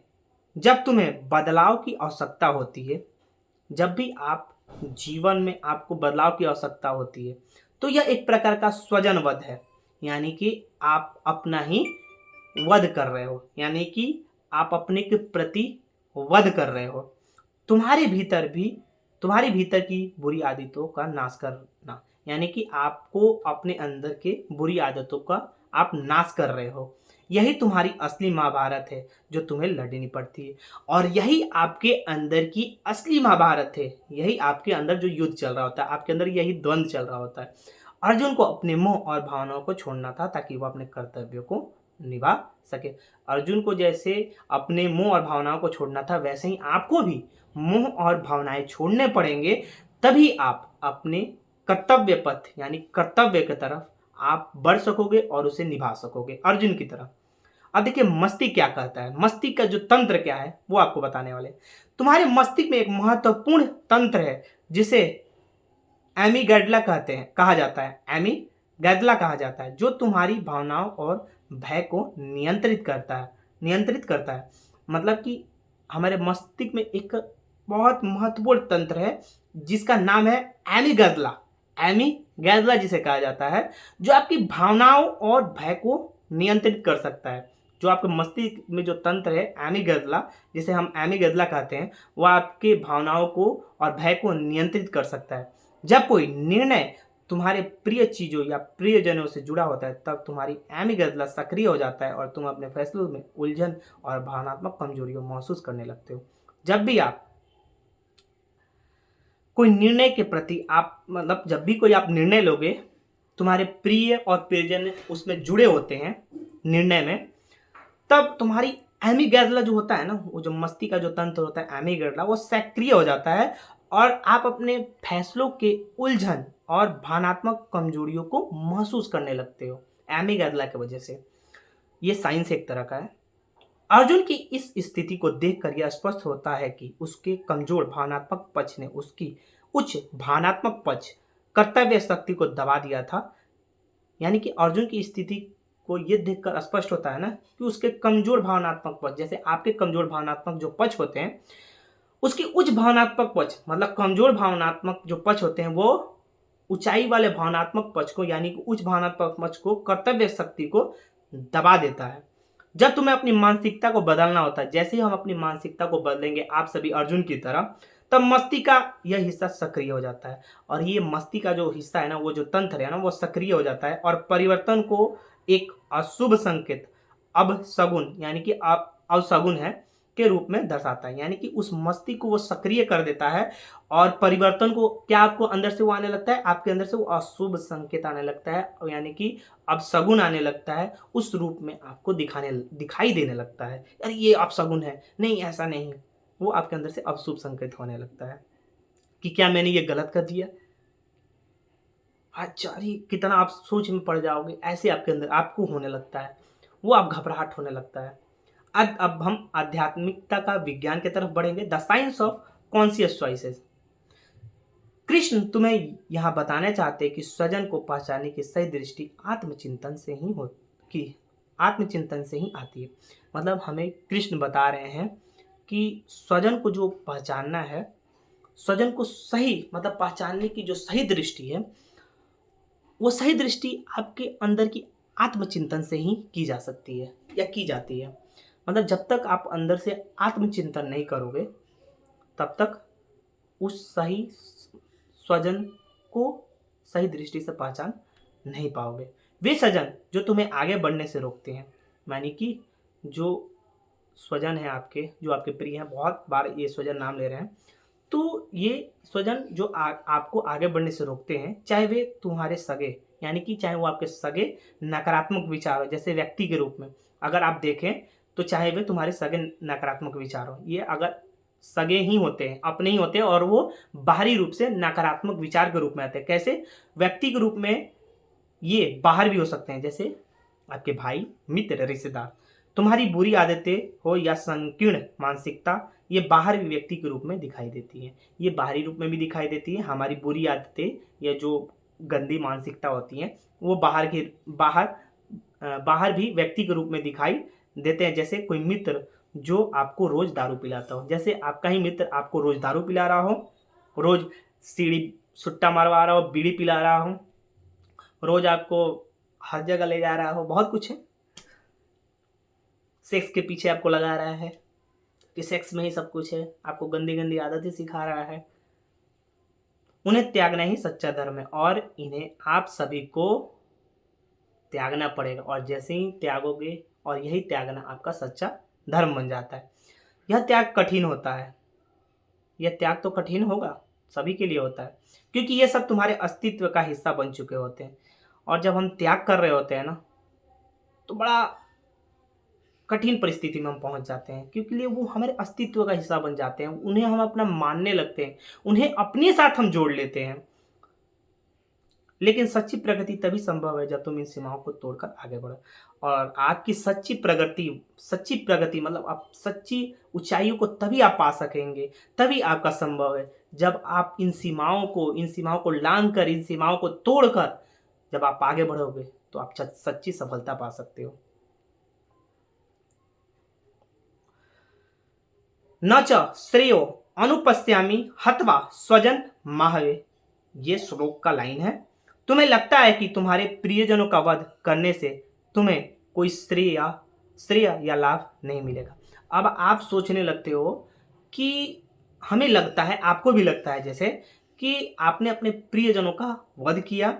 जब तुम्हें बदलाव की आवश्यकता होती है, जब भी आप जीवन में आपको बदलाव की आवश्यकता होती है, तो यह एक प्रकार का स्वजन वध है, यानी कि आप अपना ही वध कर रहे हो, यानी कि आप अपने के प्रति वध कर रहे हो। तुम्हारे भीतर भी तुम्हारी भीतर की बुरी आदतों का नाश करना, यानी कि आपको अपने अंदर के बुरी आदतों का आप नाश कर रहे हो। यही तुम्हारी असली महाभारत है जो तुम्हें लड़नी पड़ती है, और यही आपके अंदर की असली महाभारत है। यही आपके अंदर जो युद्ध चल रहा होता है, आपके अंदर यही द्वंद्व चल रहा होता है। अर्जुन को अपने मोह और भावनाओं को छोड़ना था ताकि वो अपने कर्तव्यों को निभा सके। अर्जुन को जैसे अपने मोह और भावनाओं को छोड़ना था, वैसे ही आपको भी मोह और भावनाएं छोड़ने पड़ेंगे, तभी आप अपने कर्तव्य पथ यानी कर्तव्य की तरफ आप बढ़ सकोगे और उसे निभा सकोगे अर्जुन की तरह। अब देखिए मस्तिष्क क्या कहता है, मस्तिष्क का जो तंत्र क्या है वो आपको बताने वाले। तुम्हारे मस्तिष्क में एक महत्वपूर्ण तंत्र है जिसे एमीगैडला कहते हैं, कहा जाता है, एमीगैडला कहा जाता है, जो तुम्हारी भावनाओं और भय को नियंत्रित करता है। मतलब कि हमारे मस्तिष्क में एक बहुत महत्वपूर्ण तंत्र है जिसका नाम है एमीगैडला। एमीगैडला जिसे कहा जाता है, जो आपकी भावनाओं और भय को नियंत्रित कर सकता है। जो आपके मस्तिष्क में जो तंत्र है एमीगैडला, जिसे हम एमीगैडला कहते हैं, वह आपके भावनाओं को और भय को नियंत्रित कर सकता है। जब कोई निर्णय तुम्हारे प्रिय चीजों या प्रियजनों से जुड़ा होता है, तब तुम्हारी एमीगैडला सक्रिय हो जाता है और तुम अपने फैसलों में उलझन और भावनात्मक कमजोरियों महसूस करने लगते हो। जब भी आप कोई निर्णय के प्रति आप मतलब जब भी कोई आप निर्णय लोगे, तुम्हारे प्रिय और प्रियजन उसमें जुड़े होते हैं निर्णय में, तब तुम्हारी एमीगैडला जो होता है ना, वो जो मस्तिष्क का जो तंत्र होता है एमीगैडला, वो सक्रिय हो जाता है और आप अपने फैसलों के उलझन और भावनात्मक कमजोरियों को महसूस करने लगते हो एमीगैडला की वजह से। ये साइंस एक तरह का है। अर्जुन की इस स्थिति को देखकर यह स्पष्ट होता है कि उसके कमजोर भावनात्मक पक्ष ने उसकी उच्च भावनात्मक पक्ष कर्तव्य शक्ति को दबा दिया था। यानी कि अर्जुन की स्थिति को ये देखकर स्पष्ट होता है ना कि उसके कमजोर भावनात्मक पक्ष, जैसे आपके कमजोर भावनात्मक जो पक्ष होते हैं, उसके उच्च भावनात्मक पक्ष मतलब कमजोर भावनात्मक जो पक्ष होते हैं, वो ऊंचाई वाले भावनात्मक पक्ष को यानी कि उच्च भावनात्मक पक्ष को कर्तव्य शक्ति को दबा देता है। जब तुम्हें अपनी मानसिकता को बदलना होता है, जैसे ही हम अपनी मानसिकता को बदलेंगे आप सभी अर्जुन की तरह, तब मस्तिष्क का यह हिस्सा सक्रिय हो जाता है, और ये मस्तिष्क का जो हिस्सा है ना, वो जो तंत्र है ना, वो सक्रिय हो जाता है और परिवर्तन को एक अशुभ संकेत अबशगुन यानी कि अवशगुन है के रूप में दर्शाता है। यानी कि उस मस्तिष्क को वो सक्रिय कर देता है और परिवर्तन को क्या आपको अंदर से वो आने लगता है, आपके अंदर से वो अशुभ संकेत आने लगता है, यानी कि अपशगुन आने लगता है, उस रूप में आपको दिखाई देने लगता है। यार ये अपशगुन है, नहीं ऐसा नहीं, वो आपके अंदर से अशुभ संकेत होने लगता है कि क्या मैंने ये गलत कर दिया। अच्छा अरे कितना आप सोच में पड़ जाओगे, ऐसे आपके अंदर आपको होने लगता है, वो आप घबराहट होने लगता है। अब हम आध्यात्मिकता का विज्ञान की तरफ बढ़ेंगे, the science of conscious choices. Krishna तुम्हें यहाँ बताना चाहते हैं कि स्वजन को पहचानने की सही दृष्टि आत्मचिंतन से ही आती है। मतलब हमें कृष्ण बता रहे हैं कि स्वजन को जो पहचानना है, स्वजन को सही मतलब पहचानने की जो सही दृष्टि है, वो सही दृष्टि आपके अंदर की आत्मचिंतन से ही की जा सकती है या की जाती है। मतलब जब तक आप अंदर से आत्मचिंतन नहीं करोगे, तब तक उस सही स्वजन को सही दृष्टि से पहचान नहीं पाओगे। वे स्वजन जो तुम्हें आगे बढ़ने से रोकते हैं, यानी कि जो स्वजन है आपके, जो आपके प्रिय हैं, बहुत बार ये स्वजन नाम ले रहे हैं, तो ये स्वजन जो आपको आगे बढ़ने से रोकते हैं, चाहे वे तुम्हारे सगे यानी कि चाहे वो आपके सगे नकारात्मक विचार हो, जैसे व्यक्ति के रूप में अगर आप देखें तो चाहे वे तुम्हारे सगे नकारात्मक विचार हो, ये अगर सगे ही होते हैं, अपने ही होते हैं, और वो बाहरी रूप से नकारात्मक विचार के रूप में आते हैं। कैसे? व्यक्ति के रूप में ये बाहर भी हो सकते हैं, जैसे आपके भाई, मित्र, रिश्तेदार। तुम्हारी बुरी आदतें हो या संकीर्ण मानसिकता, ये बाहर भी व्यक्ति के रूप में दिखाई देती है, ये बाहरी रूप में भी दिखाई देती है। हमारी बुरी आदतें या जो गंदी मानसिकता होती हैं, वो बाहर भी व्यक्ति के रूप में दिखाई देते हैं। जैसे कोई मित्र जो आपको रोज दारू पिलाता हो, जैसे आपका ही मित्र आपको रोज दारू पिला रहा हो, रोज सीढ़ी सुट्टा मारवा रहा हो, बीड़ी पिला रहा हो, रोज आपको हर जगह ले जा रहा हो, बहुत कुछ है, सेक्स के पीछे आपको लगा रहा है कि सेक्स में ही सब कुछ है, आपको गंदी गंदी आदतें सिखा रहा है, उन्हें त्यागना ही सच्चा धर्म है और इन्हें आप सभी को त्यागना पड़ेगा। और जैसे ही त्यागोगे और यही त्यागना आपका सच्चा धर्म बन जाता है। यह त्याग कठिन होता है, यह त्याग तो कठिन होगा, सभी के लिए होता है, क्योंकि ये सब तुम्हारे अस्तित्व का हिस्सा बन चुके होते हैं। और जब हम त्याग कर रहे होते हैं ना, तो बड़ा कठिन परिस्थिति में हम पहुंच जाते हैं, क्योंकि लिए वो हमारे अस्तित्व का हिस्सा बन जाते हैं, उन्हें हम अपना मानने लगते हैं, उन्हें अपने साथ हम जोड़ लेते हैं। लेकिन सच्ची प्रगति तभी संभव है जब तुम इन सीमाओं को तोड़कर आगे बढ़ो। और आपकी सच्ची प्रगति मतलब आप सच्ची ऊंचाइयों को तभी आप पा सकेंगे, तभी आपका संभव है जब आप इन सीमाओं को लांघ कर, इन सीमाओं को तोड़कर जब आप आगे बढ़ोगे, तो आप सच्ची सफलता पा सकते हो। न च श्रेयो अनुपस्यामि हत्वा स्वजन माहवे, ये श्लोक का लाइन है। तुम्हें लगता है कि तुम्हारे प्रियजनों का वध करने से तुम्हें कोई श्रेय या लाभ नहीं मिलेगा। अब आप सोचने लगते हो कि हमें लगता है, आपको भी लगता है जैसे कि आपने अपने प्रियजनों का वध किया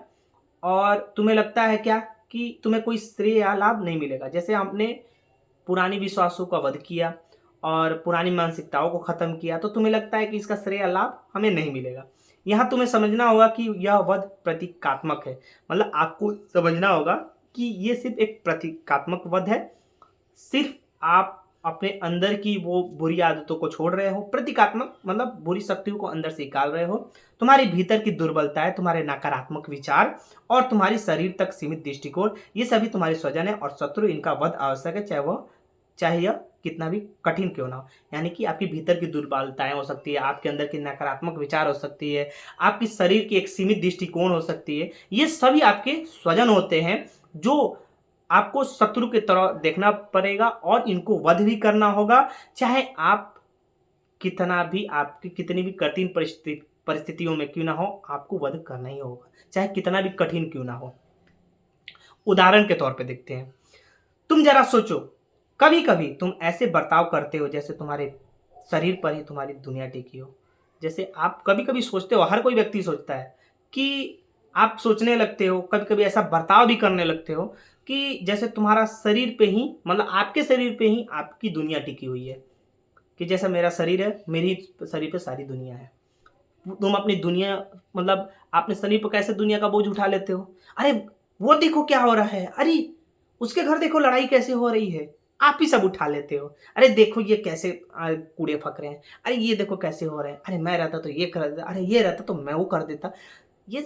और तुम्हें लगता है क्या कि तुम्हें कोई श्रेय या लाभ नहीं मिलेगा। जैसे आपने पुरानी विश्वासों का वध किया और पुरानी मानसिकताओं को खत्म किया, तो तुम्हें लगता है कि इसका श्रेय लाभ हमें नहीं मिलेगा। यहाँ तुम्हें समझना होगा कि यह वध प्रतीकात्मक है, मतलब आपको समझना होगा कि ये सिर्फ एक प्रतीकात्मक वध है। सिर्फ आप अपने अंदर की वो बुरी आदतों को छोड़ रहे हो। प्रतीकात्मक मतलब बुरी शक्तियों को अंदर से निकाल रहे हो। तुम्हारे भीतर की दुर्बलताएं, तुम्हारे नकारात्मक विचार और तुम्हारी शरीर तक सीमित दृष्टिकोण, ये सभी तुम्हारे स्वजन है और शत्रु, इनका वध आवश्यक है, चाहे यह कितना भी कठिन क्यों ना हो। यानी कि आपके भीतर की दुर्बलताएं हो सकती है, आपके अंदर की नकारात्मक विचार हो सकती है, आपकी शरीर की एक सीमित दृष्टिकोण हो सकती है, ये सभी आपके स्वजन होते हैं जो आपको शत्रु की तरह देखना पड़ेगा और इनको वध भी करना होगा। चाहे आप आपकी कितनी भी कठिन परिस्थितियों में क्यों ना हो, आपको वध करना ही होगा, चाहे कितना भी कठिन क्यों ना हो। उदाहरण के तौर पे देखते हैं, तुम जरा सोचो, कभी कभी तुम ऐसे बर्ताव करते हो जैसे तुम्हारे शरीर पर ही तुम्हारी दुनिया टिकी हो। जैसे आप कभी कभी सोचते हो, हर कोई व्यक्ति सोचता है कि आप सोचने लगते हो, कभी कभी ऐसा बर्ताव भी करने लगते हो कि जैसे तुम्हारा शरीर पे ही, मतलब आपके शरीर पे ही आपकी दुनिया टिकी हुई है, कि जैसा मेरा शरीर है, मेरी शरीर पे सारी दुनिया है। तुम अपनी दुनिया, मतलब अपने शरीर पर कैसे दुनिया का बोझ उठा लेते हो। अरे वो देखो क्या हो रहा है, अरे उसके घर देखो लड़ाई कैसे हो रही है, आप ही सब उठा लेते हो। अरे देखो ये कैसे कूड़े फक रहे हैं, अरे ये देखो कैसे हो रहे हैं, अरे मैं रहता तो ये कर देता, अरे ये रहता तो मैं वो कर देता। ये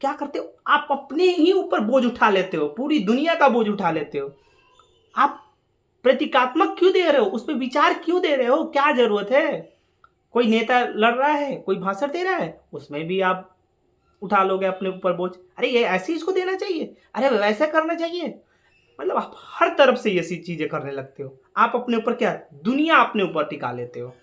क्या करते हो, आप अपने ही ऊपर बोझ उठा लेते हो, पूरी दुनिया का बोझ उठा लेते हो। आप प्रतीकात्मक क्यों दे रहे हो, उस पर विचार क्यों दे रहे हो, क्या जरूरत है। कोई नेता लड़ रहा है, कोई भाषण दे रहा है, उसमें भी आप उठा लोगे अपने ऊपर बोझ। अरे ये ऐसे इसको देना चाहिए, अरे वैसा करना चाहिए, मतलब आप हर तरफ से ये सी चीजें करने लगते हो। आप अपने ऊपर क्या, दुनिया अपने ऊपर टिका लेते हो।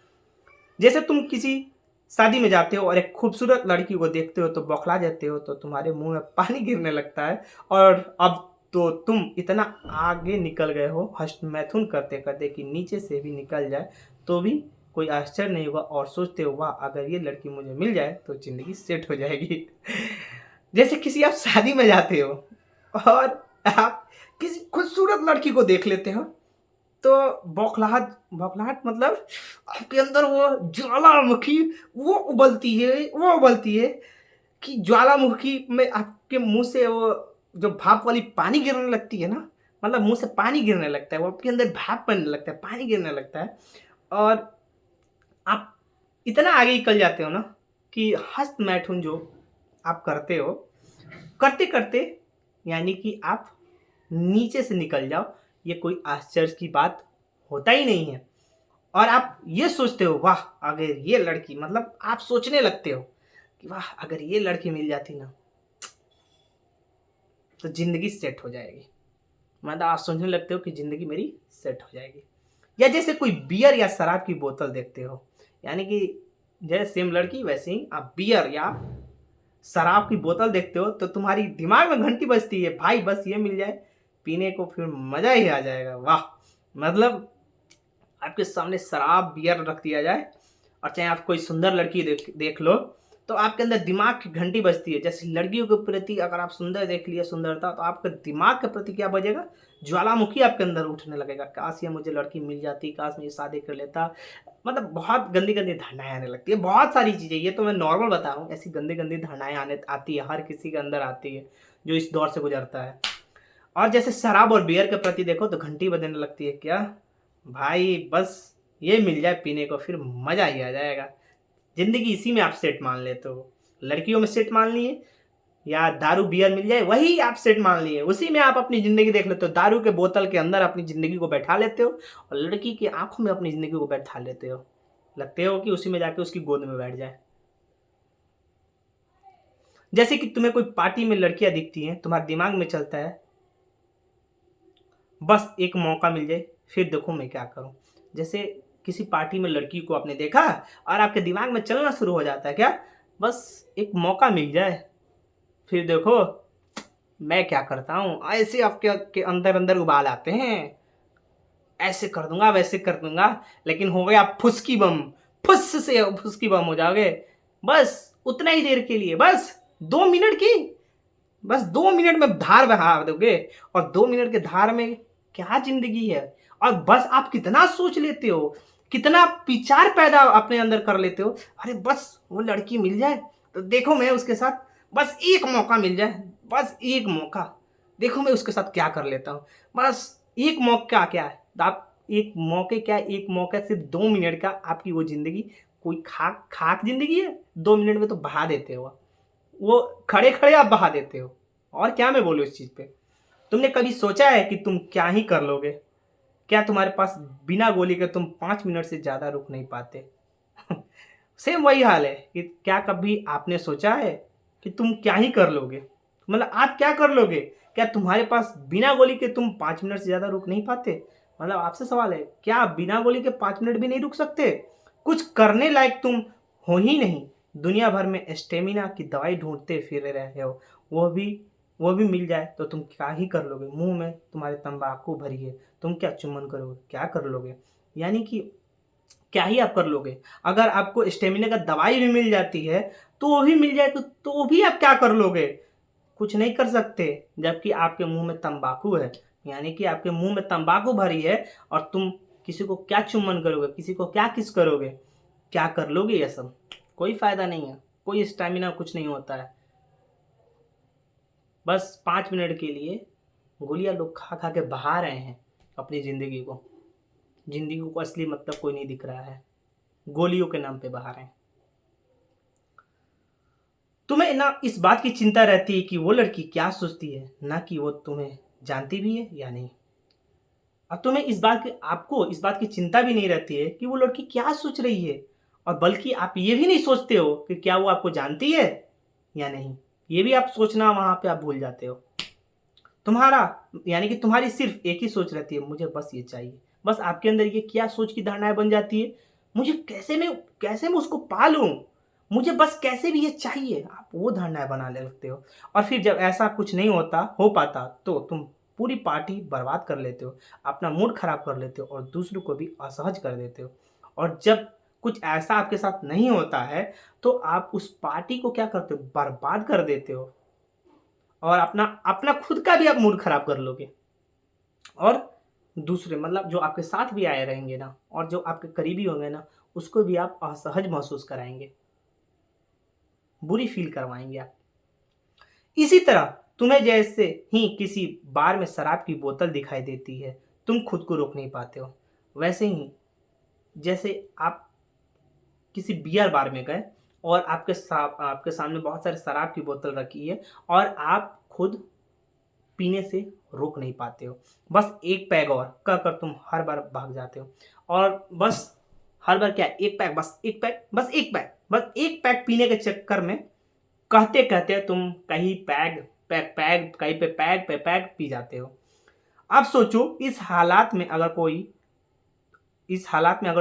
जैसे तुम किसी शादी में जाते हो और एक खूबसूरत लड़की को देखते हो तो बौखला जाते हो, तो तुम्हारे मुंह में पानी गिरने लगता है। और अब तो तुम इतना आगे निकल गए हो हस्तमैथुन करते करते कि नीचे से भी निकल जाए तो भी कोई आश्चर्य नहीं होगा, और सोचते हो वाह, अगर ये लड़की मुझे मिल जाए तो जिंदगी सेट हो जाएगी। जैसे किसी आप शादी में जाते हो और आप किसी खूबसूरत लड़की को देख लेते हो, तो बौखलाहट बौखलाहट मतलब आपके अंदर वो ज्वालामुखी वो उबलती है कि ज्वालामुखी में आपके मुंह से वो जो भाप वाली पानी गिरने लगती है ना, मतलब मुंह से पानी गिरने लगता है, वो आपके अंदर भाप बनने लगता है, पानी गिरने लगता है। और आप इतना आगे निकल जाते हो ना कि हस्त मैथुन जो आप करते हो, करते करते यानी कि आप नीचे से निकल जाओ, ये कोई आश्चर्य की बात होता ही नहीं है। और आप ये सोचते हो वाह, अगर ये लड़की, मतलब आप सोचने लगते हो कि वाह, अगर ये लड़की मिल जाती ना तो जिंदगी सेट हो जाएगी। मतलब आप सोचने लगते हो कि जिंदगी मेरी सेट हो जाएगी। या जैसे कोई बियर या शराब की बोतल देखते हो, यानी कि जैसे सेम लड़की वैसे ही आप बियर या शराब की बोतल देखते हो तो तुम्हारी दिमाग में घंटी बजती है, भाई बस ये मिल जाए पीने को, फिर मजा ही आ जाएगा। वाह, मतलब आपके सामने शराब बियर रख दिया जाए और चाहे आप कोई सुंदर लड़की देख लो तो आपके अंदर दिमाग की घंटी बजती है। जैसे लड़कियों के प्रति अगर आप सुंदर देख लिए सुंदरता, तो आपके दिमाग के प्रति क्या बजेगा, ज्वालामुखी आपके अंदर उठने लगेगा, काश ये मुझे लड़की मिल जाती, काश मैं ये शादी कर लेता। मतलब बहुत गंदी गंदी धारणाएं आने लगती है, बहुत सारी चीज़ें, ये तो मैं नॉर्मल बता रहा हूँ, ऐसी गंदी गंदी धारणाएं आने आती है, हर किसी के अंदर आती है जो इस दौर से गुजरता है। और जैसे शराब और बियर के प्रति देखो तो घंटी बजने लगती है, क्या भाई बस ये मिल जाए पीने को, फिर मज़ा ही आ जाएगा, ज़िंदगी इसी में आप सेट मान लेते हो। लड़कियों में सेट मान लिए या दारू बियर मिल जाए वही आप सेट मान लिए, उसी में आप अपनी ज़िंदगी देख लेते हो। दारू के बोतल के अंदर अपनी ज़िंदगी को बैठा लेते हो और लड़की की आंखों में अपनी ज़िंदगी को बैठा लेते हो, लगते हो कि उसी में जाके उसकी गोद में बैठ जाए। जैसे कि तुम्हें कोई पार्टी में लड़कियां दिखती हैं, तुम्हारे दिमाग में चलता है बस एक मौका मिल जाए, फिर देखो मैं क्या करूं। जैसे किसी पार्टी में लड़की को आपने देखा और आपके दिमाग में चलना शुरू हो जाता है, क्या बस एक मौका मिल जाए, फिर देखो मैं क्या करता हूँ। ऐसे आपके के अंदर अंदर उबाल आते हैं, ऐसे कर दूंगा वैसे कर दूंगा, लेकिन हो गया फुसकी बम, फुस से फुसकी बम हो जाओगे। बस उतना ही देर के लिए, बस 2 मिनट की, बस 2 मिनट में धार बहा दोगे, और 2 मिनट के धार में क्या जिंदगी है। और बस आप कितना सोच लेते हो, कितना विचार पैदा अपने अंदर कर लेते हो, अरे बस वो लड़की मिल जाए तो देखो मैं उसके साथ, बस एक मौका मिल जाए, बस एक मौका, देखो मैं उसके साथ क्या कर लेता हूँ। बस एक मौका क्या है, आप एक मौके क्या, एक मौका सिर्फ 2 मिनट का, आपकी वो जिंदगी कोई खाक खाक जिंदगी है, 2 मिनट में तो बहा देते हो, वो खड़े खड़े आप बहा देते हो। और क्या मैं बोलूँ इस चीज़ पे, तुमने कभी सोचा है कि तुम क्या ही कर लोगे? क्या तुम्हारे पास बिना गोली के तुम 5 मिनट से ज़्यादा रुक नहीं पाते? सेम वही हाल है कि क्या कभी आपने सोचा है कि तुम क्या ही कर लोगे, मतलब आप क्या कर लोगे? क्या तुम्हारे पास बिना गोली के तुम 5 मिनट से ज़्यादा रुक नहीं पाते? मतलब आपसे सवाल है, क्या आप बिना गोली के 5 मिनट भी नहीं रुक सकते? कुछ करने लायक तुम हो ही नहीं, दुनिया भर में स्टेमिना की दवाई ढूंढते फिर रहे हो, वो भी वो भी मिल जाए तो तुम क्या ही कर लोगे? मुंह में तुम्हारे तंबाकू भरी है, तुम क्या चुम्बन करोगे, क्या कर लोगे? यानी कि क्या ही आप कर लोगे? अगर आपको स्टेमिना का दवाई भी मिल जाती है, तो वो भी मिल जाए तो भी आप क्या कर लोगे? कुछ नहीं कर सकते, जबकि आपके मुंह में तंबाकू है, यानी कि आपके मुंह में तंबाकू भरी है, और तुम किसी को क्या चुम्बन करोगे, किसी को क्या किस करोगे, क्या कर लोगे? ये सब कोई फायदा नहीं है, कोई स्टेमिना कुछ नहीं होता है। बस 5 मिनट के लिए गोलियां लोग खा खा के बहा रहे हैं अपनी जिंदगी को, जिंदगी को असली मतलब कोई नहीं दिख रहा है, गोलियों के नाम पे बहा रहे हैं। तुम्हें ना इस बात की चिंता रहती है कि वो लड़की क्या सोचती है, ना कि वो तुम्हें जानती भी है या नहीं। और तुम्हें इस बात की, आपको इस बात की चिंता भी नहीं रहती है कि वो लड़की क्या सोच रही है, और बल्कि आप ये भी नहीं सोचते हो कि क्या वो आपको जानती है या नहीं। ये भी आप सोचना वहां पे आप भूल जाते हो। तुम्हारा यानी कि तुम्हारी सिर्फ एक ही सोच रहती है, मुझे बस ये चाहिए। बस आपके अंदर ये क्या सोच की धारणाएं बन जाती है, मुझे कैसे मैं उसको पालूं, मुझे बस कैसे भी ये चाहिए, आप वो धारणाएं बनाने लगते हो। और फिर जब ऐसा कुछ नहीं हो पाता, तो तुम पूरी पार्टी बर्बाद कर लेते हो, अपना मूड खराब कर लेते हो और दूसरों को भी असहज कर देते हो। और जब कुछ ऐसा आपके साथ नहीं होता है, तो आप उस पार्टी को क्या करते हो, बर्बाद कर देते हो, और अपना अपना खुद का भी आप मूड खराब कर लोगे, और दूसरे मतलब जो आपके साथ भी आए रहेंगे ना, और जो आपके करीबी होंगे ना, उसको भी आप असहज महसूस कराएंगे, बुरी फील करवाएंगे आप। इसी तरह तुम्हें जैसे ही किसी बार में शराब की बोतल दिखाई देती है, तुम खुद को रोक नहीं पाते हो, वैसे ही जैसे आप किसी बियर बार में गए और आपके सामने बहुत सारे शराब की बोतल रखी है, और आप खुद पीने से रोक नहीं पाते हो, बस एक पैग और कहकर तुम हर बार भाग जाते हो। और बस हर बार क्या, एक पैग, बस एक पैग, बस एक पैग, बस एक पैग पीने के चक्कर में कहते कहते तुम कहीं पैग पैग पैग कहीं पे पैग पे पैग पी जाते हो। अब सोचो इस हालात में अगर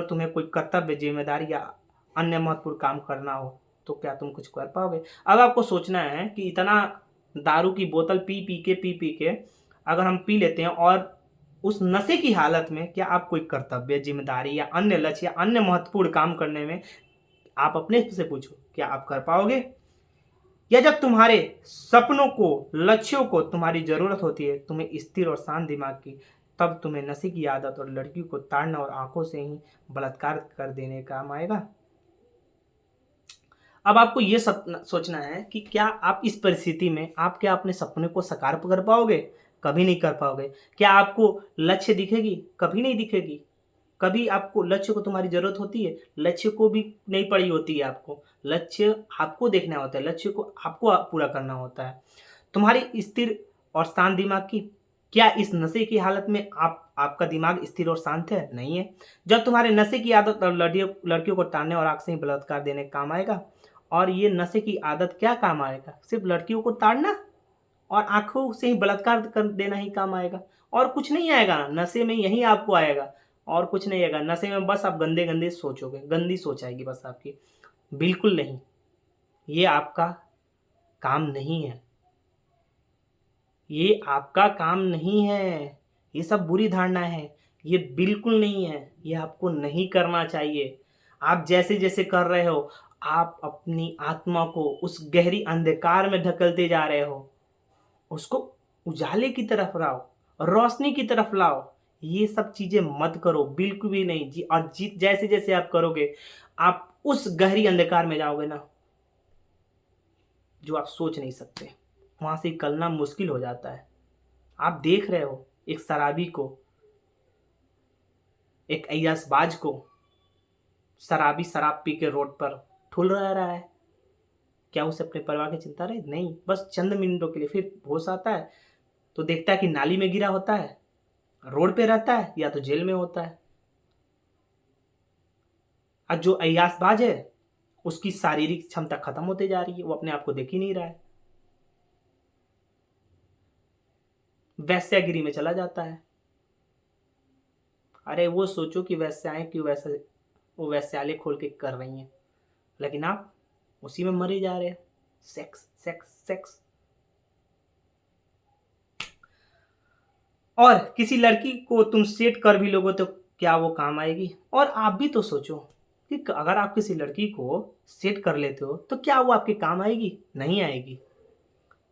तुम्हें कोई कर्तव्य, जिम्मेदारी या अन्य महत्वपूर्ण काम करना हो, तो क्या तुम कुछ कर पाओगे? अब आपको सोचना है कि इतना दारू की बोतल पी पी के अगर हम पी लेते हैं, और उस नशे की हालत में क्या आप कोई कर्तव्य, जिम्मेदारी या अन्य लक्ष्य या अन्य महत्वपूर्ण काम करने में आप अपने से पूछो, क्या आप कर पाओगे? या जब तुम्हारे सपनों को, लक्ष्यों को तुम्हारी जरूरत होती है, तुम्हें स्थिर और शांत दिमाग की, तब तुम्हें नशे की आदत और लड़की को ताड़ना और आंखों से ही बलात्कार कर देने काम आएगा। अब आपको ये सोचना है कि क्या आप इस परिस्थिति में आप क्या अपने सपने को साकार कर पाओगे? कभी नहीं कर पाओगे। क्या आपको लक्ष्य दिखेगी? कभी नहीं दिखेगी। कभी आपको लक्ष्य को तुम्हारी ज़रूरत होती है? लक्ष्य को भी नहीं पड़ी होती है आपको। लक्ष्य आपको देखना होता है, लक्ष्य को आपको पूरा करना होता है। तुम्हारी स्थिर और शांत दिमाग की, क्या इस नशे की हालत में आपका दिमाग स्थिर और शांत है? नहीं है। जब तुम्हारे नशे की आदत और लड़कियों को ताड़ने और आँख से ही बलात्कार देने का काम आएगा। और ये नशे की आदत क्या काम आएगा? सिर्फ़ लड़कियों को ताड़ना और आँखों से ही बलात्कार कर देना ही काम आएगा, और कुछ नहीं आएगा। नशे में यही आपको आएगा, और कुछ नहीं आएगा। नशे में बस आप गंदे-गंदे सोचोगे, गंदी सोच आएगी बस आपकी। बिल्कुल नहीं, ये आपका काम नहीं है। ये आपका काम नहीं है। ये सब बुरी धारणा है। ये बिल्कुल नहीं है। ये आपको नहीं करना चाहिए। आप जैसे-जैसे कर रहे हो, आप अपनी आत्मा को उस गहरी अंधकार में ढकेलते जा रहे हो। उसको उजाले की तरफ लाओ, रोशनी की तरफ लाओ। ये सब चीज़ें मत करो, बिल्कुल भी नहीं। जैसे-जैसे आप करोगे, आप उस गहरी अंधकार में जाओगे ना, जो आप सोच नहीं सकते। वहाँ से निकलना मुश्किल हो जाता है। आप देख रहे हो एक शराबी को, एक अय्यासबाज को, शराबी शराब पी के रोड पर ठुल रहा है। क्या उसे अपने परिवार की चिंता रही? नहीं, बस चंद मिनटों के लिए फिर होश आता है तो देखता है कि नाली में गिरा होता है, रोड पे रहता है, या तो जेल में होता है। और जो अय्यासबाज है, उसकी शारीरिक क्षमता खत्म होते जा रही है, वो अपने आप को देख ही नहीं रहा है, वैश्यागिरी में चला जाता है। अरे वो सोचो कि वैश्याएं क्यों वैसे वो वैश्यालय खोल के कर रही हैं, लेकिन आप उसी में मरे जा रहे हैं। Sex sex sex. और किसी लड़की को तुम सेट कर भी लोगे तो क्या वो काम आएगी? और आप भी तो सोचो कि अगर आप किसी लड़की को सेट कर लेते हो तो क्या वो आपके काम आएगी? नहीं आएगी।